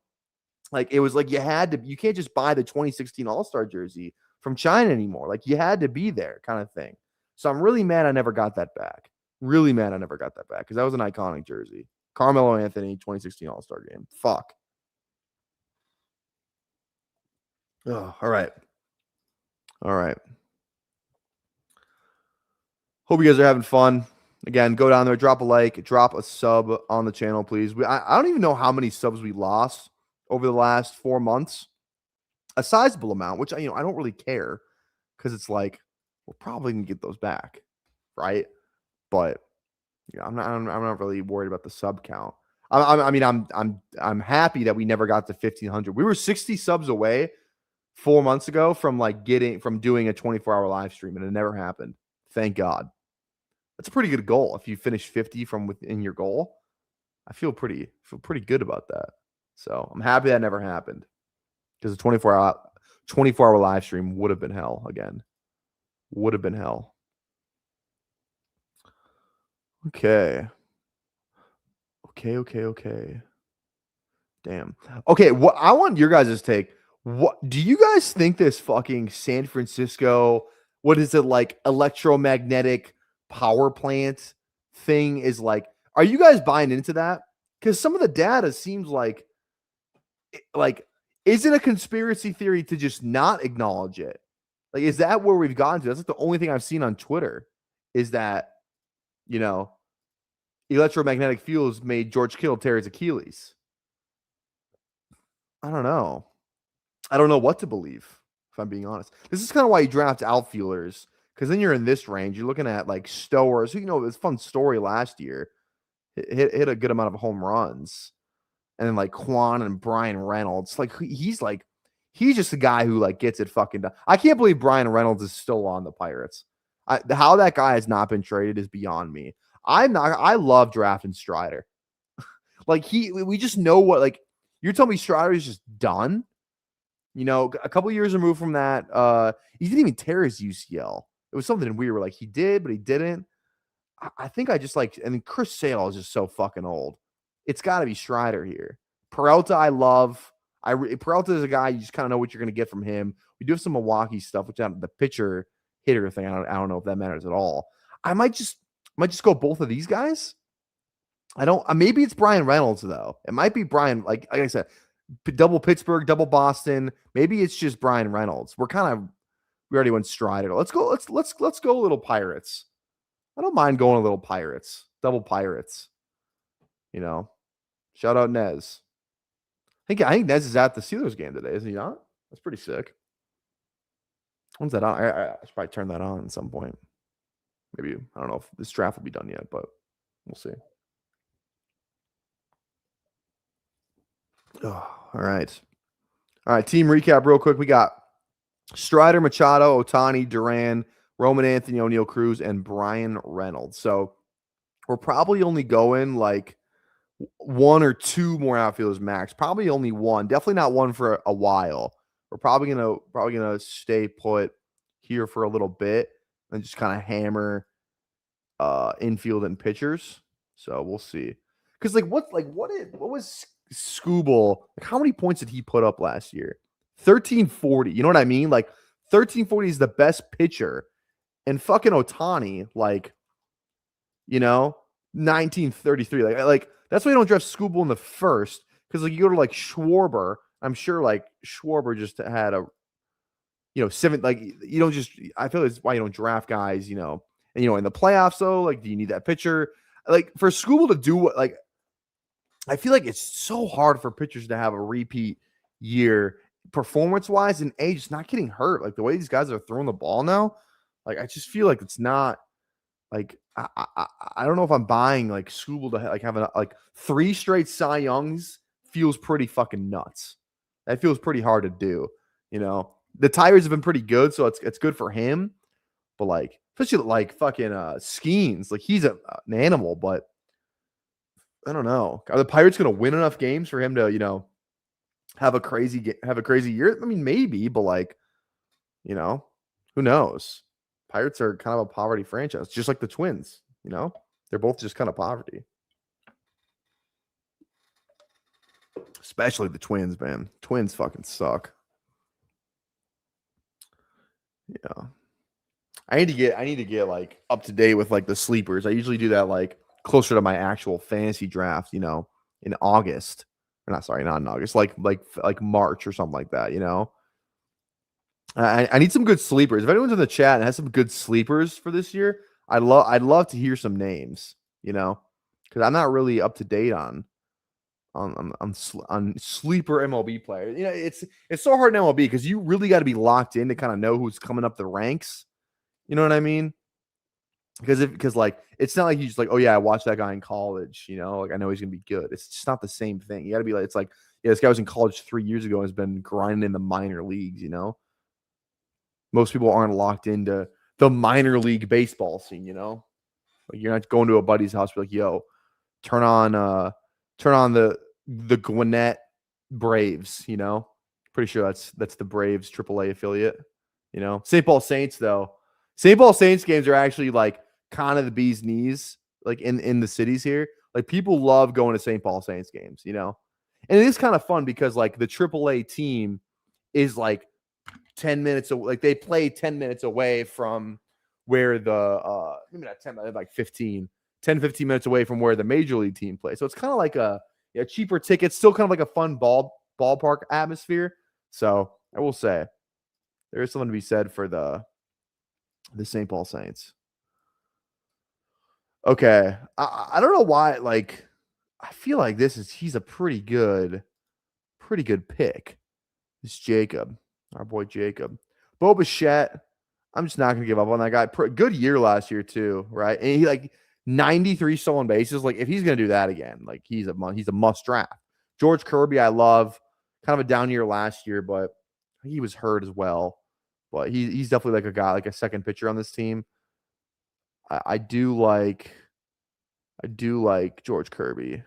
It was you can't just buy the 2016 All-Star jersey from China anymore. You had to be there kind of thing. So I'm really mad I never got that back. Really mad I never got that back, because that was an iconic jersey. Carmelo Anthony, 2016 All-Star game. Fuck. Oh, all right. Hope you guys are having fun. Again, go down there, drop a like, drop a sub on the channel, please. I don't even know how many subs we lost over the last 4 months. A sizable amount, which I don't really care, because it's we're probably gonna get those back, right? But I'm not really worried about the sub count. I'm happy that we never got to 1,500. We were 60 subs away 4 months ago from doing a 24-hour live stream, and it never happened. Thank God. That's a pretty good goal. If you finish 50 from within your goal, I feel pretty good about that. So I'm happy that never happened, because the 24-hour live stream would have been hell again. Would have been hell. Okay. Damn. Okay, what I want your guys' take. What do you guys think this fucking San Francisco, what is it, electromagnetic power plant thing is like? Are you guys buying into that? Because some of the data seems is it a conspiracy theory to just not acknowledge it? Is that where we've gotten to? That's the only thing I've seen on Twitter, is that, electromagnetic fields made George Kittle tear his Achilles. I don't know. I don't know what to believe, if I'm being honest. This is kind of why you draft outfielders, because then you're in this range. You're looking at like Stowers, who, it was a fun story last year. Hit a good amount of home runs. And then like Quan and Brian Reynolds. He's just a guy who like gets it fucking done. I can't believe Brian Reynolds is still on the Pirates. How that guy has not been traded is beyond me. I love drafting Strider. We just know what, like, you're telling me Strider is just done? A couple years removed from that. He didn't even tear his UCL. It was something weird where like he did, but he didn't. I think I just like, and then Chris Sale is just so fucking old. It's got to be Strider here. Peralta, I love. Peralta is a guy you just kind of know what you're going to get from him. We do have some Milwaukee stuff, which the pitcher hitter thing. I don't know if that matters at all. I might just go both of these guys. I don't. Maybe it's Brian Reynolds though. It might be Brian. Like I said, double Pittsburgh, double Boston. Maybe it's just Brian Reynolds. We already went Strider. Let's go a little Pirates. I don't mind going a little Pirates. Double Pirates. Shout out Nez. I think Nez is at the Steelers game today, isn't he not? That's pretty sick. When's that on? I should probably turn that on at some point. Maybe, I don't know if this draft will be done yet, but we'll see. Oh, all right. Team recap real quick. We got Strider, Machado, Ohtani, Duran, Roman Anthony, O'Neal Cruz, and Brian Reynolds. So we're probably only going like one or two more outfielders max. Probably only one. Definitely not one for a while. We're probably gonna stay put here for a little bit and just kind of hammer infield and pitchers. So we'll see. Because what was Scooble? Like, how many points did he put up last year? 1340. You know what I mean? Like 1340 is the best pitcher. And fucking Ohtani, 1933. Like that's why you don't draft Scooble in the first. Because like you go to like Schwarber. I'm sure like Schwarber just had a seven. Like you don't just. I feel that's why you don't draft guys. And in the playoffs though, like do you need that pitcher? Like for Scooble to do what like. I feel like it's so hard for pitchers to have a repeat year performance-wise and just not getting hurt. Like the way these guys are throwing the ball now, like I just feel like it's not like I don't know if I'm buying like Scooble to like having like 3 straight Cy Youngs feels pretty fucking nuts. That feels pretty hard to do. The Tigers have been pretty good, so it's good for him. But like especially like fucking Skeens, like he's an animal, but I don't know. Are the Pirates going to win enough games for him to, have a crazy year? I mean, maybe, but like, who knows? Pirates are kind of a poverty franchise, just like the Twins. They're both just kind of poverty. Especially the Twins, man. Twins fucking suck. Yeah. I need to get like up to date with like the sleepers. I usually do that like closer to my actual fantasy draft, in August. Or not in August, like March or something like that, I need some good sleepers. If anyone's in the chat and has some good sleepers for this year, I'd love to hear some names, because I'm not really up to date on sleeper MLB players. It's so hard in MLB because you really got to be locked in to kind of know who's coming up the ranks. You know what I mean? Because like it's not like you just like, oh yeah, I watched that guy in college, like I know he's gonna be good. It's just not the same thing. You gotta be like, it's like, yeah, this guy was in college 3 years ago and has been grinding in the minor leagues, Most people aren't locked into the minor league baseball scene, Like you're not going to a buddy's house, be like, yo, turn on the Gwinnett Braves, Pretty sure that's the Braves AAA affiliate, St. Paul Saints, though. St. Paul Saints games are actually like kind of the bee's knees, like in the cities here. Like people love going to St. Paul Saints games, And it is kind of fun because like the AAA team is like 10 minutes away. Like they play 10 minutes away from where the maybe not 10, like 15 minutes away from where the major league team plays. So it's kind of like a cheaper ticket, still kind of like a fun ballpark atmosphere. So I will say there is something to be said for the St. Paul Saints. Okay. I don't know why, like, I feel like he's a pretty good pretty good pick. It's Jacob, our boy Jacob. Bo Bichette, I'm just not going to give up on that guy. Good year last year too, right? And he like 93 stolen bases. Like if he's going to do that again, like he's a must draft. George Kirby, I love. Kind of a down year last year, but he was hurt as well. But he's definitely like a guy, like a second pitcher on this team. I do like George Kirby.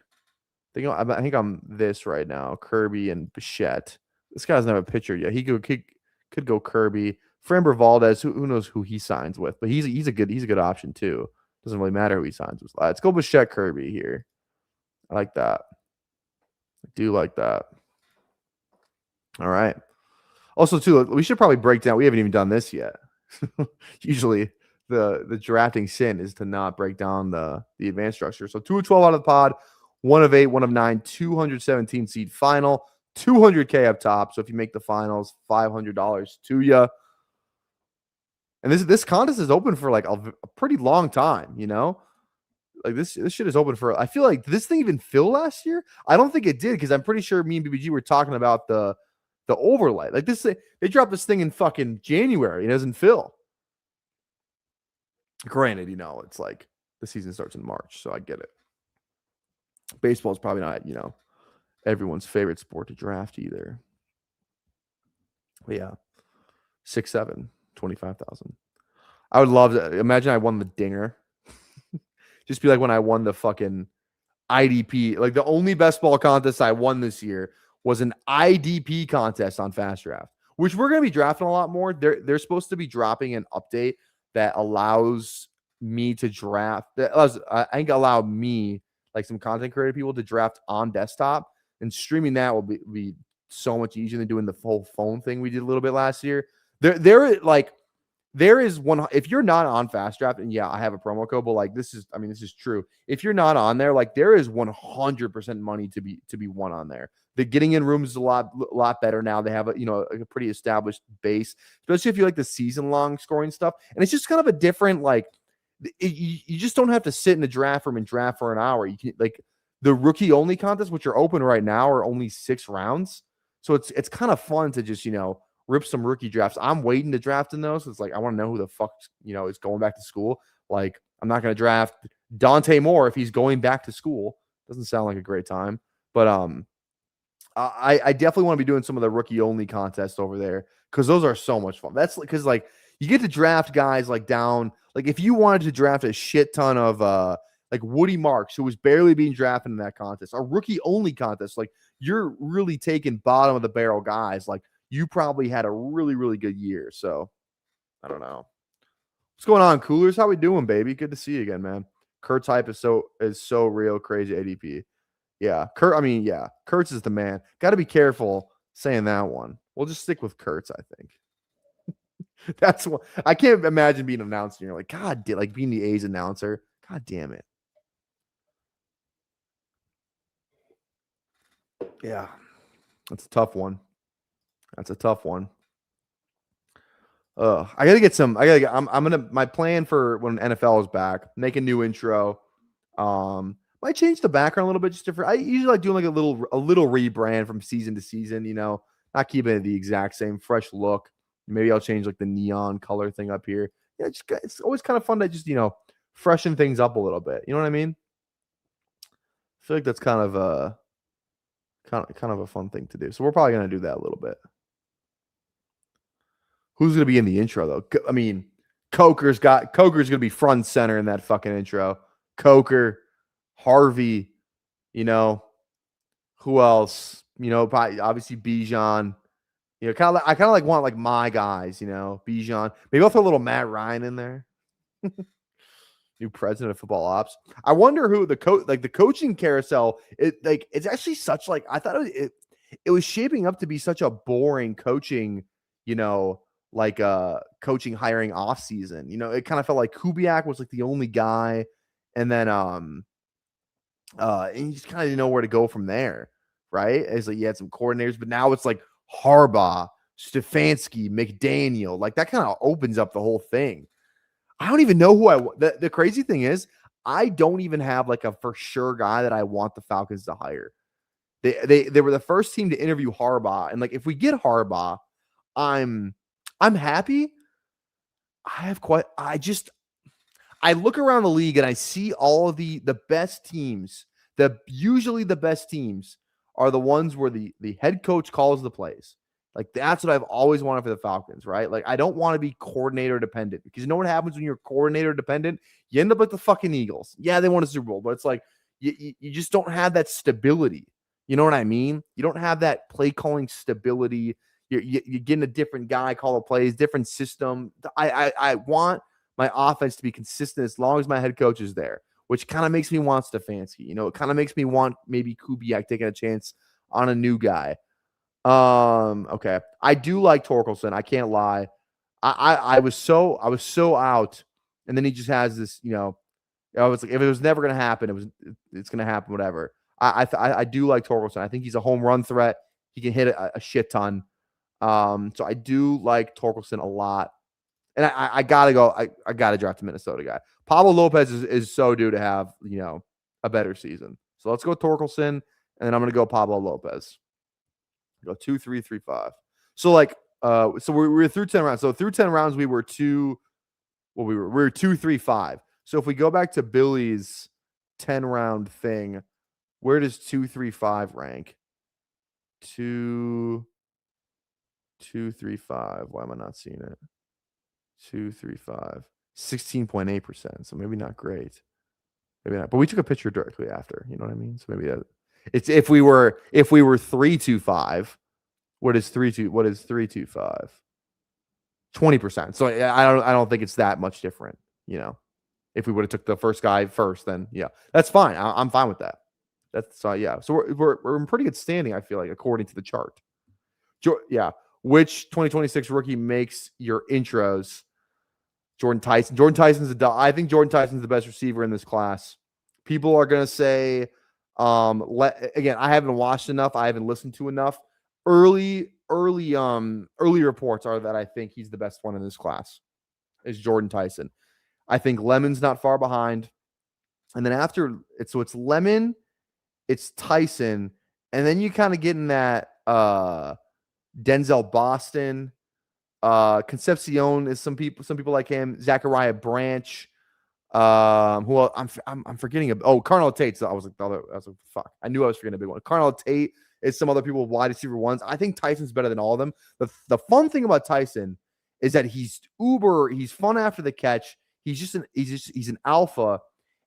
I think I'm this right now. Kirby and Bichette. This guy doesn't have a pitcher yet. He could go Kirby. Framber Valdez. Who knows who he signs with? But he's a good option too. Doesn't really matter who he signs with. Let's go Bichette Kirby here. I like that. I do like that. All right. Also, too, we should probably break down. We haven't even done this yet. Usually, the drafting sin is to not break down the advanced structure. So 2 of 12 out of the pod, 1 of 8, 1 of 9, 217 seed final, 200K up top. So if you make the finals, $500 to you. And this contest is open for like a pretty long time, you know? Like this shit is open for. I feel like, did this thing even fill last year? I don't think it did, because I'm pretty sure me and BBG were talking about the overlay. Like this, they dropped this thing in fucking January. It doesn't fill. Granted, you know, it's like the season starts in March, so I get it. Baseball is probably not, you know, everyone's favorite sport to draft either. But yeah, 6'7", 25,000. I would love to imagine I won the Dinger. Just be like when I won the fucking IDP. Like the only best ball contest I won this year was an IDP contest on Fast Draft, which we're going to be drafting a lot more. They're supposed to be dropping an update that allows me to draft. I think allow me, like some content creator people, to draft on desktop, and streaming that will be so much easier than doing the whole phone thing we did a little bit last year. There is one. If you're not on Fast Draft, and yeah, I have a promo code, but like this is true. If you're not on there, like there is 100% money to be won on there. The getting in rooms is a lot better now. They have a pretty established base, especially if you like the season long scoring stuff. And it's just kind of a different you just don't have to sit in the draft room and draft for an hour. You can like the rookie only contests, which are open right now, are only 6 rounds. So it's kind of fun to just rip some rookie drafts. I'm waiting to draft in those. It's like I want to know who the fuck is going back to school. Like I'm not going to draft Dante Moore if he's going back to school. Doesn't sound like a great time, but I definitely want to be doing some of the rookie only contests over there, because those are so much fun. That's because like you get to draft guys like down. Like if you wanted to draft a shit ton of like Woody Marks, who was barely being drafted in that contest, a rookie only contest, like you're really taking bottom of the barrel guys. Like you probably had a really, really good year. So I don't know. What's going on, Coolers? How we doing, baby? Good to see you again, man. Kurt's hype is so real, crazy ADP. Yeah, Kurtz is the man. Got to be careful saying that one. We'll just stick with Kurtz, I think. That's what I can't imagine being an announcer. And you're like, God, like being the A's announcer. God damn it. Yeah, that's a tough one. I gotta get some. My plan for when NFL is back, make a new intro. Might change the background a little bit, just different. I usually like doing like a little rebrand from season to season, not keeping it the exact same, fresh look. Maybe I'll change like the neon color thing up here. Yeah, it's always kind of fun to just, freshen things up a little bit. You know what I mean? I feel like that's kind of a fun thing to do. So we're probably going to do that a little bit. Who's going to be in the intro though? I mean, Coker's going to be front and center in that fucking intro. Coker, Harvey, who else? Probably, obviously Bijan. I kind of want like my guys, Bijan. Maybe I'll throw a little Matt Ryan in there. New president of football ops. I wonder who the coaching carousel. It's actually such like I thought it was shaping up to be such a boring coaching, coaching hiring off season. It kind of felt like Kubiak was like the only guy, and then and you just kind of didn't know where to go from there, right? It's like you had some coordinators, but now it's like Harbaugh, Stefanski, McDaniel. Like that kind of opens up the whole thing. I don't even know who the crazy thing is, I don't even have like a for sure guy that I want the Falcons to hire. They were the first team to interview Harbaugh, and like if we get Harbaugh, I'm happy. I look around the league and I see all of the best teams. Usually the best teams are the ones where the head coach calls the plays. Like that's what I've always wanted for the Falcons, right? Like I don't want to be coordinator dependent because you know what happens when you're coordinator dependent? You end up like the fucking Eagles. Yeah, they won a Super Bowl, but it's like you just don't have that stability. You know what I mean? You don't have that play calling stability. You're getting a different guy call the plays, different system. I want my offense to be consistent as long as my head coach is there, which kind of makes me want Stefanski. You know, it kind of makes me want maybe Kubiak taking a chance on a new guy. Okay. I do like Torkelson. I can't lie. I was so out, and then he just has this, you know, I was like, if it was never gonna happen, it's gonna happen, whatever. I do like Torkelson. I think he's a home run threat. He can hit a shit ton. So I do like Torkelson a lot. And I gotta go. I gotta draft a Minnesota guy. Pablo Lopez is so due to have, you know, a better season. So let's go Torkelson, and then I'm gonna go Pablo Lopez. Go 2, 3, 3, 5. So like so we were through 10 rounds. So through 10 rounds, we were 2, 3, 5. So if we go back to Billy's 10 round thing, where does 2, 3, 5 rank? 2, 2, 3, 5. Why am I not seeing it? 2, 3, 5. 16.8%. So maybe not great. Maybe not. But we took a picture directly after. You know what I mean? So maybe that it's if we were 3, 2, 5. What is 3, 2? What is 3, 2, 5? 20%. So I don't think it's that much different. You know, if we would have took the first guy first, then yeah, that's fine. I'm fine with that. That's yeah. So we're in pretty good standing. I feel like according to the chart. Yeah. Which 2026 rookie makes your intros? Jordan Tyson. I think Jordan Tyson's the best receiver in this class. People are gonna say, again, I haven't watched enough. I haven't listened to enough. Early reports are that I think he's the best one in this class. Is Jordan Tyson. I think Lemon's not far behind. And then after it's Lemon, it's Tyson, and then you kind of get in that Denzel Boston. Concepcion is some people like him. Zachariah Branch. Who I'm forgetting. Carnell Tate. So I was like, fuck. I knew I was forgetting a big one. Carnell Tate is some other people wide receiver ones. I think Tyson's better than all of them. The fun thing about Tyson is that he's fun after the catch. He's an alpha.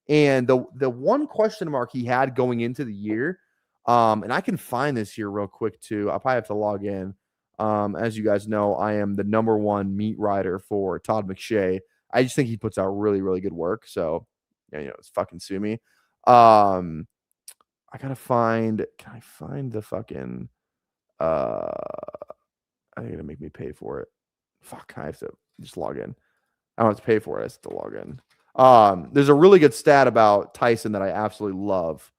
And the one question mark he had going into the year, and I can find this here real quick too. I'll probably have to log in. As you guys know, I am the #1 meat writer for Todd McShay. I just think he puts out really, really good work. So, yeah, you know, it's fucking sue me. I gotta find. Can I find the fucking? I think gonna make me pay for it. Fuck, I have to just log in. I don't have to pay for it. I have to log in. There's a really good stat about Tyson that I absolutely love.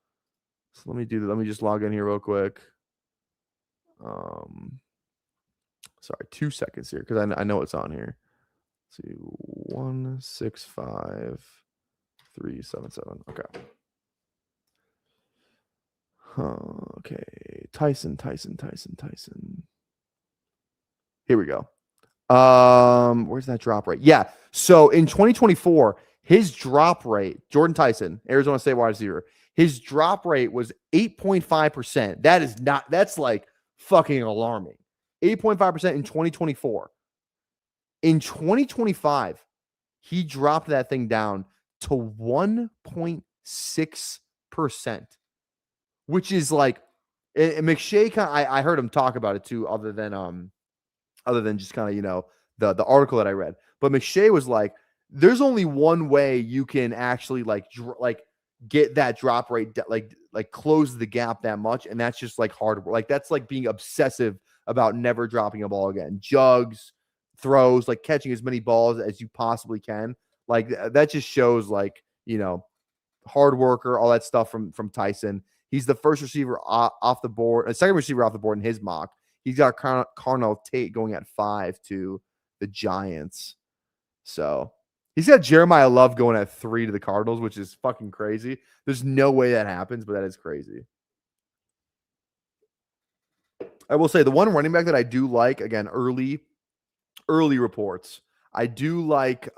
So let me just log in here real quick. Sorry, 2 seconds here because I know it's on here. Let's see, 165 377. Okay. Okay. Tyson. Here we go. Where's that drop rate? Yeah. So in 2024, his drop rate, Jordan Tyson, Arizona State wide receiver, his drop rate was 8.5%. That's like fucking alarming. 8.5% in 2024. In 2025, he dropped that thing down to 1.6%, which is like, and McShay, I heard him talk about it too, other than just kind of, you know, the article that I read. But McShay was like, there's only one way you can actually like get that drop rate, like close the gap that much, and that's just like hard work. Like that's like being obsessive about never dropping a ball again. Jugs, throws, like catching as many balls as you possibly can. Like that just shows like, you know, hard worker, all that stuff from Tyson. He's the first receiver off the board, a second receiver off the board in his mock. He's got Carnell Tate going at 5 to the Giants. So he's got Jeremiah Love going at 3 to the Cardinals, which is fucking crazy. There's no way that happens, but that is crazy. I will say the one running back that I do like, again, early reports. I do like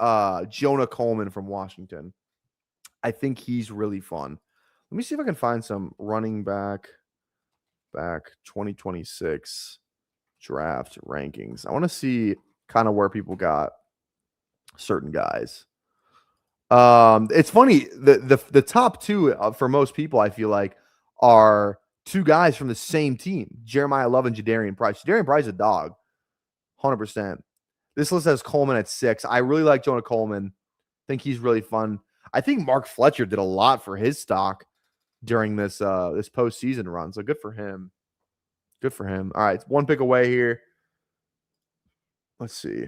Jonah Coleman from Washington. I think he's really fun. Let me see if I can find some running back 2026 draft rankings. I want to see kind of where people got certain guys. It's funny, the top two for most people, I feel like, are two guys from the same team: Jeremiah Love and Jadarian Price. Jadarian Price is a dog, 100%. This list has Coleman at 6. I really like Jonah Coleman. Think he's really fun. I think Mark Fletcher did a lot for his stock during this this postseason run. So good for him. Good for him. All right, one pick away here. Let's see.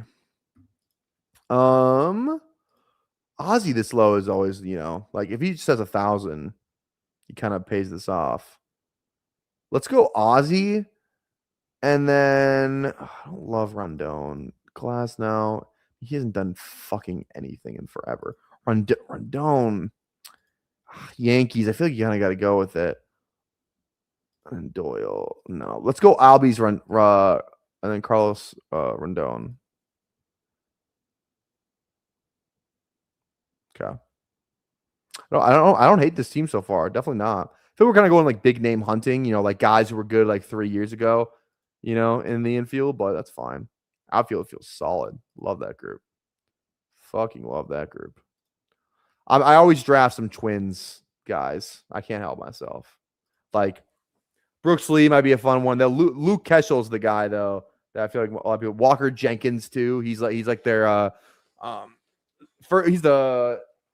Ozzy this low is always, like if he just has 1,000, he kind of pays this off. Let's go Ozzy. And then I don't love Rondon. Glass now. He hasn't done fucking anything in forever. Rondon. Yankees. I feel like you kind of got to go with it. And Doyle. No. Let's go Albies and then Carlos Rondon. Okay. No, I don't hate this team so far. Definitely not. I feel we're kind of going like big name hunting, like guys who were good like 3 years ago, in the infield, but that's fine. Outfield feels solid. Love that group. Fucking love that group. I always draft some Twins guys. I can't help myself. Like Brooks Lee might be a fun one. Luke Keschel's the guy though that I feel like a lot of people. Walker Jenkins too. He's like their was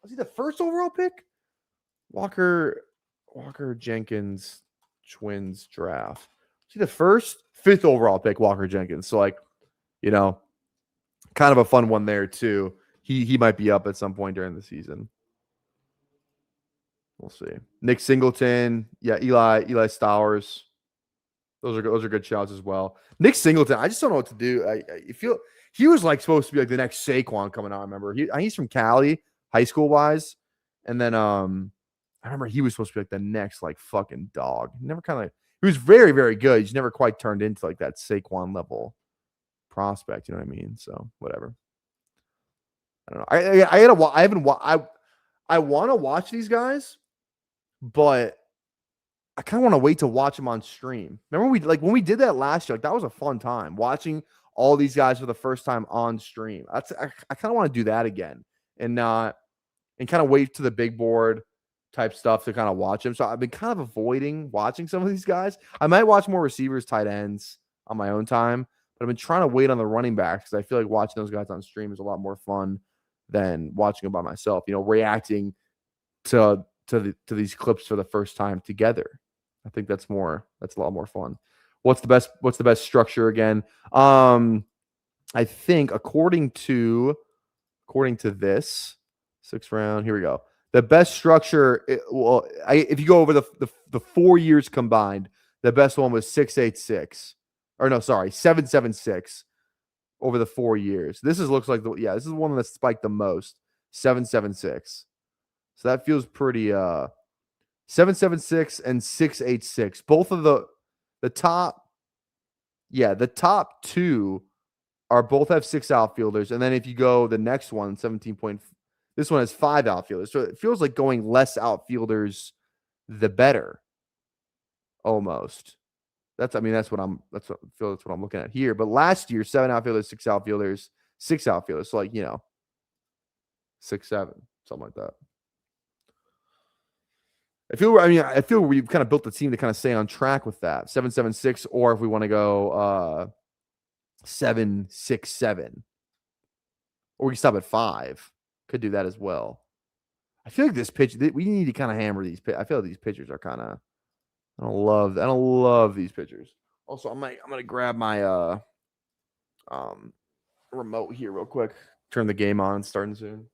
he the first overall pick? Walker Jenkins Twins draft. Was he the fifth overall pick? Walker Jenkins. So like, kind of a fun one there too. He might be up at some point during the season. We'll see. Nick Singleton, yeah, Eli Stowers. Those are good shouts as well. Nick Singleton, I just don't know what to do. I feel he was like supposed to be like the next Saquon coming out. I remember he's from Cali, high school wise, and then I remember he was supposed to be like the next like fucking dog. He was very very good. He's never quite turned into like that Saquon level prospect. You know what I mean? So whatever. I don't know. I want to watch these guys, but I kind of want to wait to watch them on stream. Remember when we did that last year, like that was a fun time watching all these guys for the first time on stream. I kind of want to do that again and kind of wait to the big board type stuff to kind of watch them. So I've been kind of avoiding watching some of these guys. I might watch more receivers, tight ends on my own time, but I've been trying to wait on the running backs because I feel like watching those guys on stream is a lot more fun than watching them by myself, reacting to these clips for the first time together. I think that's a lot more fun. What's the best structure again? I think according to this 6th round, here we go. The best structure, if you go over the 4 years combined, the best one was 686. Or no, sorry, 776 over the 4 years. This looks like this is the one that spiked the most, 776. So that feels pretty 776 and 686. Both of the top two are both have 6 outfielders. And then if you go the next one, 17 point, this one has 5 outfielders. So it feels like going less outfielders, the better. Almost. That's what I'm looking at here. But last year, 7 outfielders, 6 outfielders, 6 outfielders. So like, 6, 7, something like that. I feel we've kind of built the team to kind of stay on track with that. 7-7-6, or if we want to go 7-6-7. Or we can stop at 5. Could do that as well. I feel like this pitch, we need to kind of hammer these. I feel like these pitchers are kind of. I don't love these pitchers. Also, I'm gonna grab my remote here real quick. Turn the game on. Starting soon.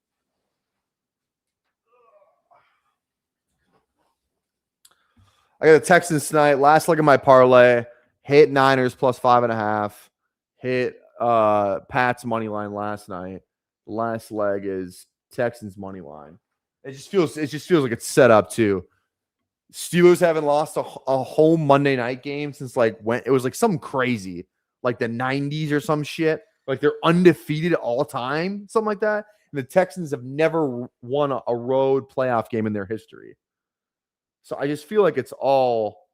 I got the Texans tonight. Last leg of my parlay. Hit Niners plus 5.5. Hit Pat's money line last night. Last leg is Texans money line. It just feels like it's set up too. Steelers haven't lost a home Monday night game since like when it was like something crazy, like the 90s or some shit. Like they're undefeated all time, something like that. And the Texans have never won a road playoff game in their history. So I just feel like it's all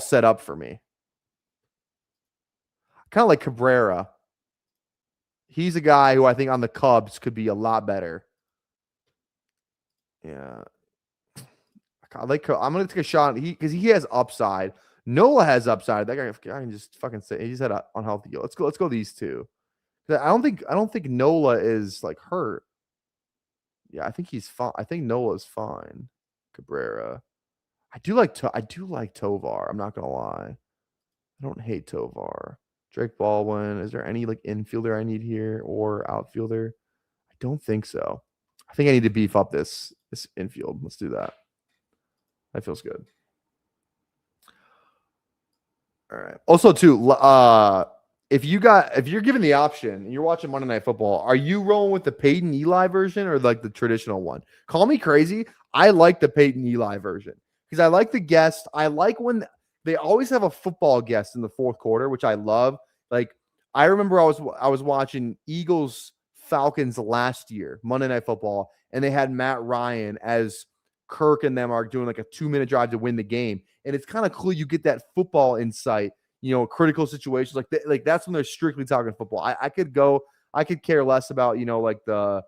set up for me. Kind of like Cabrera. He's a guy who I think on the Cubs could be a lot better. Yeah. I'm going to take a shot because he has upside. Nola has upside. That guy I can just fucking say he's had an unhealthy go. Let's go these two. I don't think Nola is like hurt. Yeah, I think he's fine. I think Nola's fine. Cabrera. I do like Tovar. I'm not gonna lie. I don't hate Tovar. Drake Baldwin. Is there any like infielder I need here or outfielder? I don't think so. I think I need to beef up this infield. Let's do that. That feels good. All right. Also, too, if you're given the option and you're watching Monday Night Football, are you rolling with the Peyton Eli version or like the traditional one? Call me crazy. I like the Peyton Eli version because I like the guest. I like when they always have a football guest in the fourth quarter, which I love. Like I remember I was watching Eagles Falcons last year, Monday Night Football, and they had Matt Ryan as Kirk and them are doing like a 2-minute drive to win the game. And it's kind of cool. You get that football insight, critical situations like that's when they're strictly talking football. I could care less about, the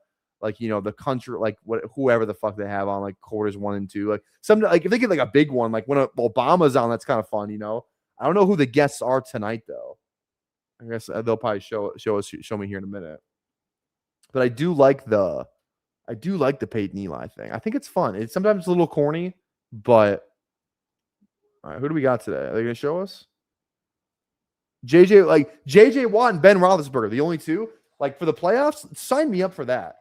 country, like whoever the fuck they have on like quarters 1 and 2, like some, like if they get like a big one, like when Obama's on, that's kind of fun. I don't know who the guests are tonight though. I guess they'll probably show me here in a minute, but I do like the Peyton Eli thing. I think it's fun. It's sometimes a little corny, but all right, who do we got today? Are they going to show us? JJ Watt and Ben Roethlisberger, the only two. Like for the playoffs, sign me up for that.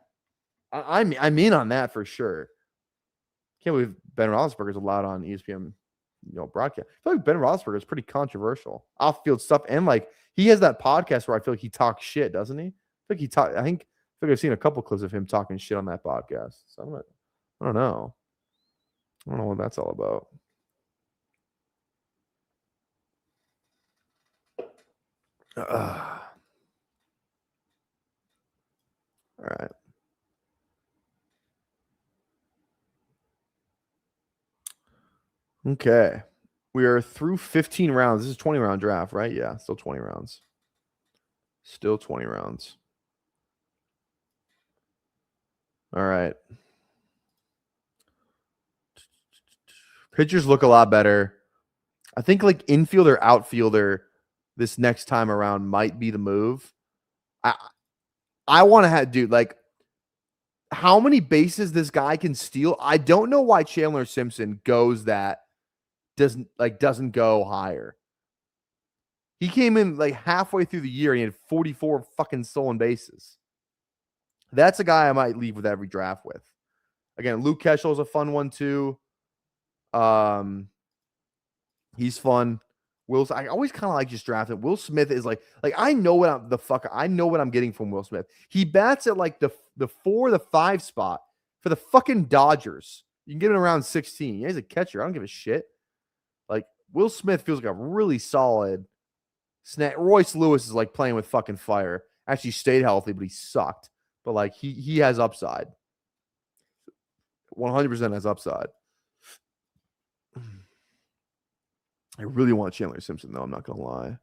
I'm in on that for sure. Can't believe Ben Roethlisberger is allowed on ESPN, broadcast. I feel like Ben Roethlisberger is pretty controversial off-field stuff, and like he has that podcast where I feel like he talks shit, doesn't he? I think I've seen a couple clips of him talking shit on that podcast. So I don't know. I don't know what that's all about. All right. Okay. We are through 15 rounds. This is 20-round draft, right? Yeah, still 20 rounds. Still 20 rounds. All right. Pitchers look a lot better. I think like infielder, outfielder this next time around might be the move. I want to have, dude, like how many bases this guy can steal. I don't know why Chandler Simpson doesn't go higher. He came in like halfway through the year and he had 44 fucking stolen bases. That's a guy I might leave with every draft with. Again, Luke Keschel is a fun one too. He's fun. I always kind of like just drafting. Will Smith is like I know what I'm getting from Will Smith. He bats at like the 4, the 5 spot for the fucking Dodgers. You can get him around 16. He's a catcher. I don't give a shit. Like Will Smith feels like a really solid snap. Royce Lewis is like playing with fucking fire. Actually stayed healthy, but he sucked. But like he has upside. 100% has upside. I really want Chandler Simpson though. I'm not gonna lie.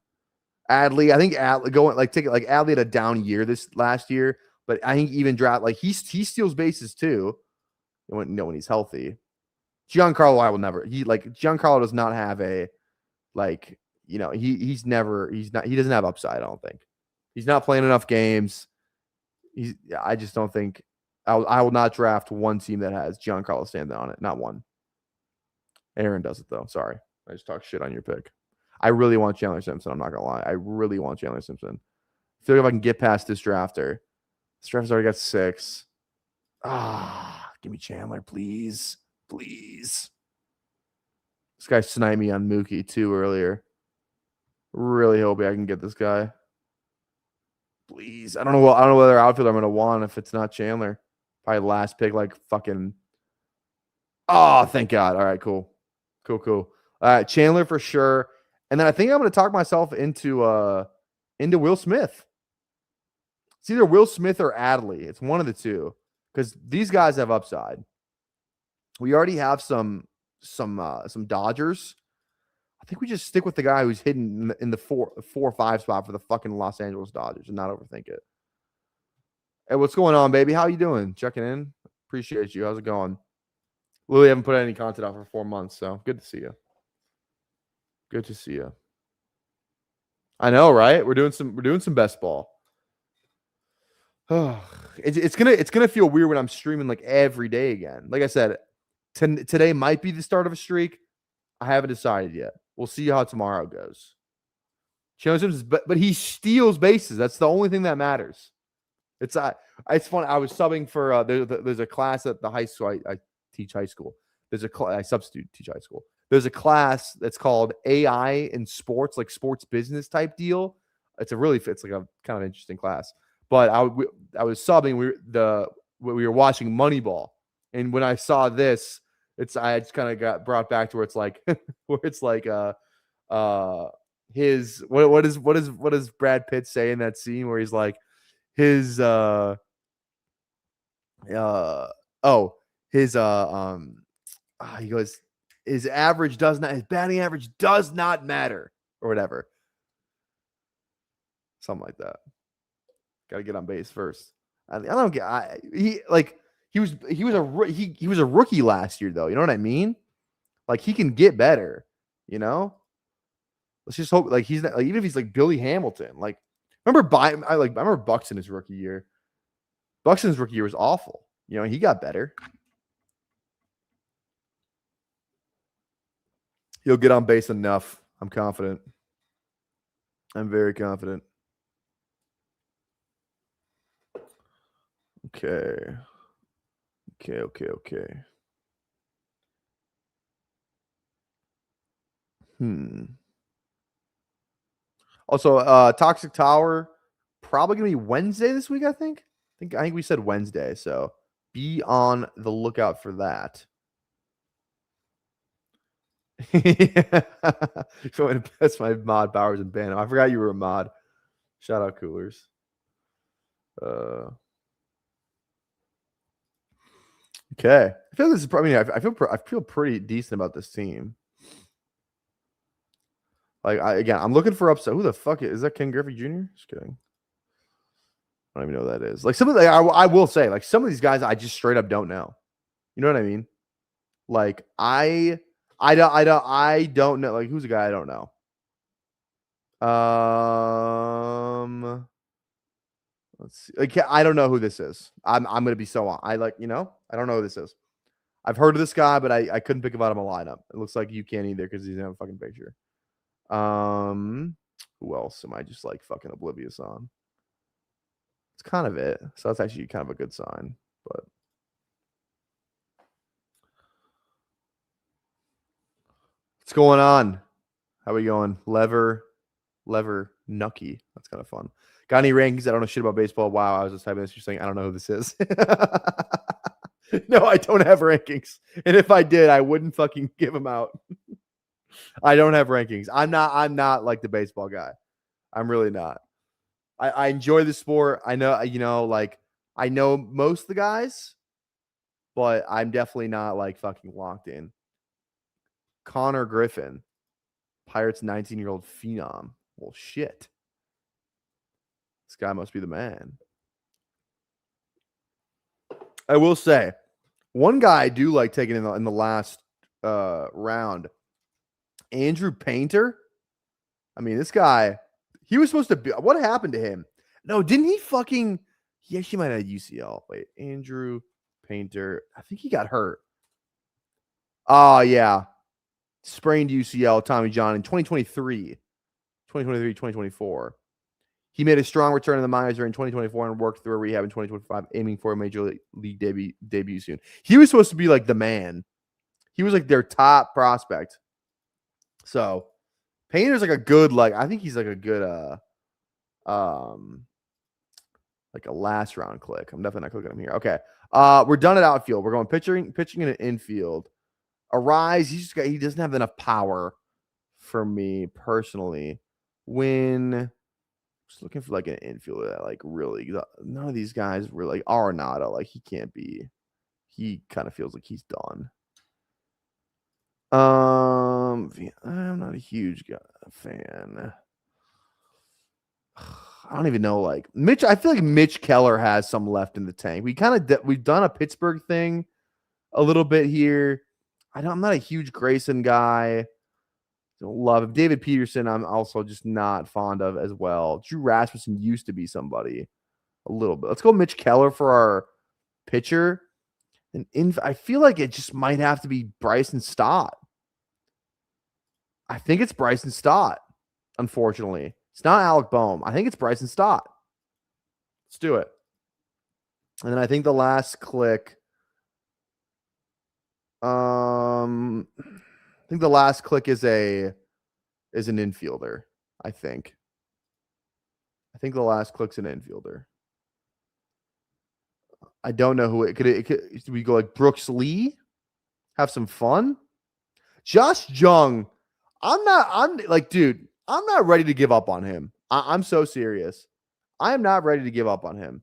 Adley, I think Adley had a down year this last year, but I think even draft like he steals bases too. When he's healthy. Giancarlo, I will never. Giancarlo does not have a he doesn't have upside. I don't think he's not playing enough games. I just don't think I will not draft one team that has Giancarlo standing on it. Not one. Aaron does it though. Sorry. I just talked shit on your pick. I really want Chandler Simpson. I'm not going to lie. I really want Chandler Simpson. I feel like if I can get past this drafter. This drafter's already got 6. Give me Chandler, please. Please. This guy sniped me on Mookie too earlier. Really hoping I can get this guy. Please. I don't know whether outfielder I'm going to want if it's not Chandler. Probably last pick like fucking. Oh, thank God. All right, cool. Cool. All right, Chandler for sure. And then I think I'm going to talk myself into Will Smith. It's either Will Smith or Adley. It's one of the two because these guys have upside. We already have some Dodgers. I think we just stick with the guy who's hidden in the 4 or 5 spot for the fucking Los Angeles Dodgers and not overthink it. Hey, what's going on, baby? How you doing? Checking in. Appreciate you. How's it going? Lily haven't put any content out for 4 months, so good to see you. Good to see you. I know, right? We're doing some best ball. It's gonna feel weird when I'm streaming like every day again. Like I said, today might be the start of a streak. I haven't decided yet. We'll see how tomorrow goes. But he steals bases. That's the only thing that matters. It's fun. I was subbing for there's a class at the high school. I teach high school. I substitute teach high school. There's a class that's called AI in sports, like sports business type deal. It's like a kind of interesting class. But I was subbing. We were watching Moneyball, and when I saw this, I just kind of got brought back to where it's like his what does Brad Pitt say in that scene where he's like his he goes his batting average does not matter or whatever, something like that. Got to get on base first. I don't get. He was a rookie last year though. You know what I mean? Like he can get better. You know. Let's just hope like he's not like even if he's like Billy Hamilton. Like I remember Buxton his rookie year. Buxton's rookie year was awful. You know he got better. He'll get on base enough. I'm confident. I'm very confident. Okay. Also, Toxic Tower probably gonna be Wednesday this week. I think we said Wednesday, so be on the lookout for that. So that's my mod Bowers and Bantam. I forgot you were a mod. Shout out Coolers. Okay. I feel this is probably. I feel pretty decent about this team. Like I'm looking for upset. Who the fuck is that? Ken Griffey Jr. Just kidding. I don't even know who that is. Like some of the, I will say, like some of these guys, I just straight up don't know. You know what I mean? Like I don't know. Like who's a guy I don't know? Let's see. Like I don't know who this is. I'm gonna be so on. I don't know who this is. I've heard of this guy, but I couldn't pick him out of my lineup. It looks like you can't either because he's in a fucking picture. Who else am I just like fucking oblivious on? It's kind of it. So that's actually kind of a good sign. But what's going on? How are we going? Lever Nucky. That's kind of fun. Got any rankings? I don't know shit about baseball. Wow, I was just typing this. You're saying I don't know who this is. No, I don't have rankings. And if I did, I wouldn't fucking give them out. I don't have rankings. I'm not like the baseball guy. I'm really not. I enjoy the sport. I know, I know most of the guys, but I'm definitely not like fucking locked in. Connor Griffin, Pirates 19-year-old phenom. Well, shit. This guy must be the man. I will say, one guy I do like taking in the last round, Andrew Painter. I mean, this guy, he was supposed to be. What happened to him? No, didn't he fucking? He actually might have UCL. Wait, Andrew Painter. I think he got hurt. Oh, yeah. Sprained UCL, Tommy John in 2024. He made a strong return in the minors during 2024 and worked through a rehab in 2025, aiming for a major league debut soon. He was supposed to be like the man. He was like their top prospect. So Painter's like a good, I think he's like a good, like a last round click. I'm definitely not clicking him here. Okay. We're done at outfield. We're going pitching and infield. Arise, he doesn't have enough power for me personally. When just looking for like an infielder that like really none of these guys were like Arenado, like he can't be. He kind of feels like he's done. I'm not a huge fan. I don't even know. Like Mitch, I feel like Mitch Keller has some left in the tank. We've done a Pittsburgh thing a little bit here. I'm not a huge Grayson guy. Don't love him. David Peterson, I'm also just not fond of as well. Drew Rasmussen used to be somebody a little bit. Let's go Mitch Keller for our pitcher. And I feel like it just might have to be Bryson Stott. I think it's Bryson Stott, unfortunately. It's not Alec Boehm. I think it's Bryson Stott. Let's do it. And then I think the last click. I think the last click is an infielder. I think the last click's an infielder. I don't know who it could. We go like Brooks Lee. Have some fun. Josh Jung. I'm not ready to give up on him. I'm so serious. I am not ready to give up on him.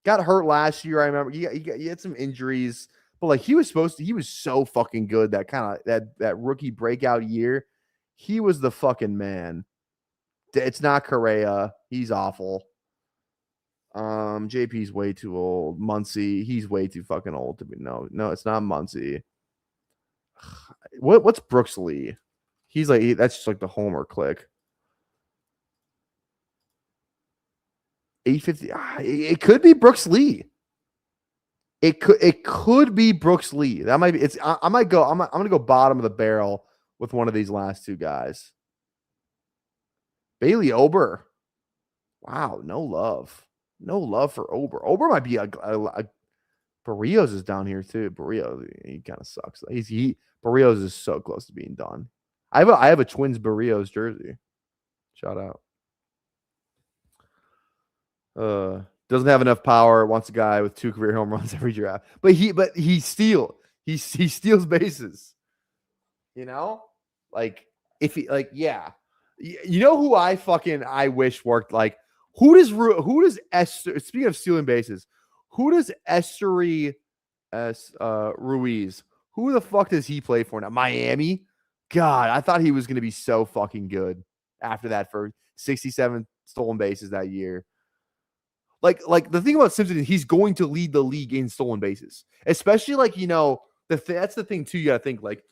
Got hurt last year. I remember he had some injuries, but like he was so fucking good that rookie breakout year. He was the fucking man. It's not Correa. He's awful. JP's way too old. Muncy, he's way too fucking old to be. No, it's not Muncy. What's Brooks Lee? He's like that's just like the homer click. 850. It could be Brooks Lee. It could be Brooks Lee. That might be. I'm gonna go bottom of the barrel with one of these last two guys. Bailey Ober. Wow, no love for Ober. Ober might be a Barrios is down here too. Barrios, he kind of sucks. Barrios is so close to being done. I have a Twins Barrios jersey. Shout out. Doesn't have enough power. Wants a guy with 2 career home runs every draft. But he steals bases. You know, like if he yeah. You know who I wish worked like. Who does Esther? Speaking of stealing bases, who does Estery Ruiz? Who the fuck does he play for now? Miami. God, I thought he was going to be so fucking good after that for 67 stolen bases that year. Like the thing about Simpson is he's going to lead the league in stolen bases, especially that's the thing too. You got to think like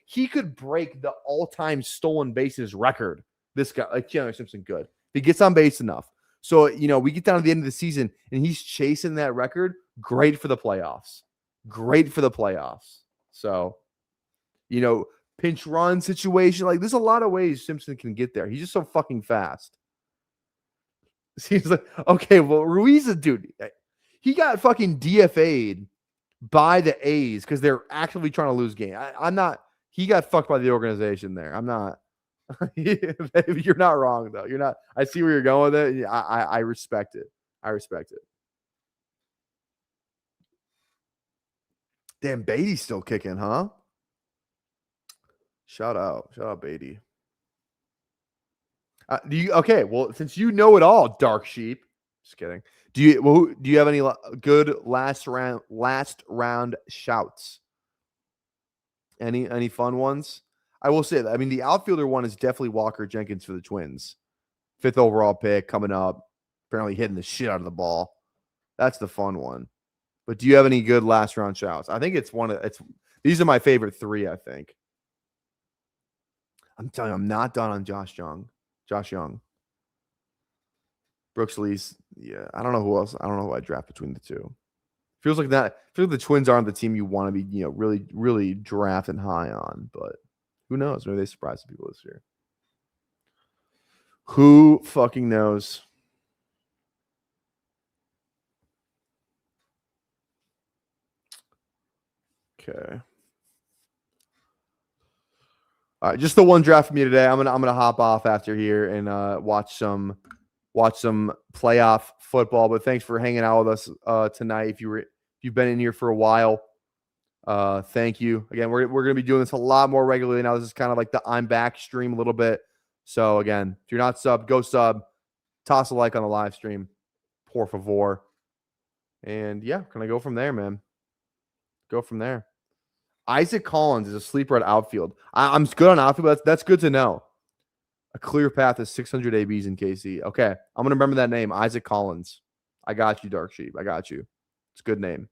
he could break the all-time stolen bases record. This guy, like Chandler Simpson, could if he gets on base enough. So we get down to the end of the season and he's chasing that record. Great for the playoffs. So, pinch run situation. Like there's a lot of ways Simpson can get there. He's just so fucking fast. Seems like, okay, well, Ruiz is dude. He got fucking DFA'd by the A's because they're actively trying to lose game. I'm not. He got fucked by the organization there. I'm not. You're not wrong though. You're not. I see where you're going with it. I respect it. Damn, Beatty's still kicking, huh? Shout out Beatty. Okay, well, since you know it all, Dark Sheep. Just kidding. Do you have any good last round shouts? Any fun ones? I will say that. I mean, the outfielder one is definitely Walker Jenkins for the Twins. 5th overall pick coming up. Apparently hitting the shit out of the ball. That's the fun one. But do you have any good last round shouts? I think these are my favorite 3, I think. I'm telling you, I'm not done on Josh Young. Brooks Lee's, yeah. I don't know who else. I don't know who I draft between the two. Feels like the Twins aren't the team you want to be, really, really drafting high on. But who knows? Maybe they surprise some people this year. Who fucking knows? Okay. All right, just the one draft for me today. I'm gonna hop off after here and watch some playoff football. But thanks for hanging out with us tonight. If you've been in here for a while, Thank you. Again, we're going to be doing this a lot more regularly now. This is kind of like the I'm back stream a little bit. So again, if you're not subbed, go sub. Toss a like on the live stream. Por favor. And yeah, can I go from there, man? Go from there. Isaac Collins is a sleeper at outfield. I'm good on outfield, but that's good to know. A clear path is 600 ABs in KC. Okay, I'm going to remember that name, Isaac Collins. I got you, Dark Sheep. I got you. It's a good name.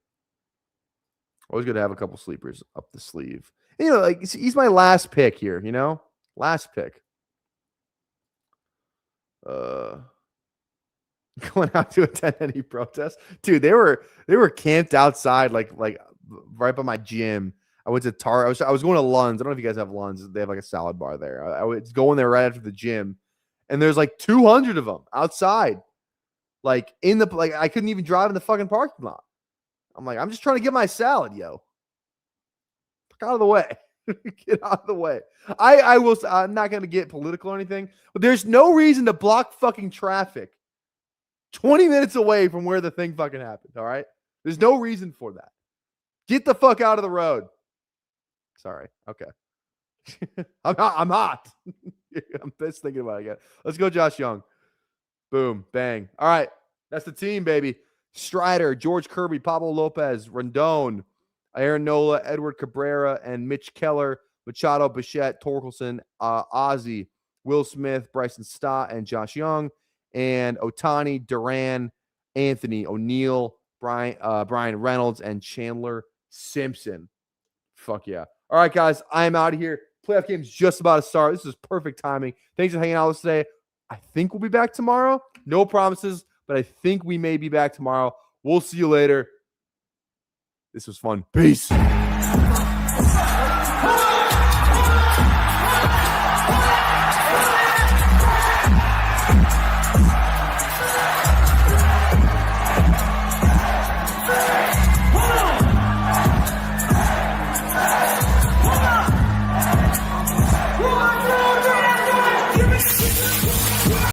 Always good to have a couple sleepers up the sleeve. And, you know, like he's my last pick here, you know? Last pick. Going out to attend any protest. Dude, they were camped outside like right by my gym. I went to I was going to Lund's. I don't know if you guys have Lund's. They have like a salad bar there. I was going there right after the gym, and there's like 200 of them outside. Like I couldn't even drive in the fucking parking lot. I'm like, I'm just trying to get my salad, yo. Get out of the way. Get out of the way. I'm not gonna get political or anything, but there's no reason to block fucking traffic 20 minutes away from where the thing fucking happened. All right. There's no reason for that. Get the fuck out of the road. Sorry. Okay. I'm hot. I'm pissed thinking about it again. Let's go, Josh Young. Boom. Bang. All right. That's the team, baby. Strider, George Kirby, Pablo Lopez, Rendon, Aaron Nola, Edward Cabrera, and Mitch Keller, Machado, Bichette, Torkelson, Ozzie, Will Smith, Bryson Stott, and Josh Young, and Otani, Duran, Anthony, O'Neill, Brian Reynolds, and Chandler Simpson. Fuck yeah. All right, guys, I'm out of here. Playoff game's just about to start. This is perfect timing. Thanks for hanging out with us today. I think we'll be back tomorrow. No promises, but I think we may be back tomorrow. We'll see you later. This was fun. Peace.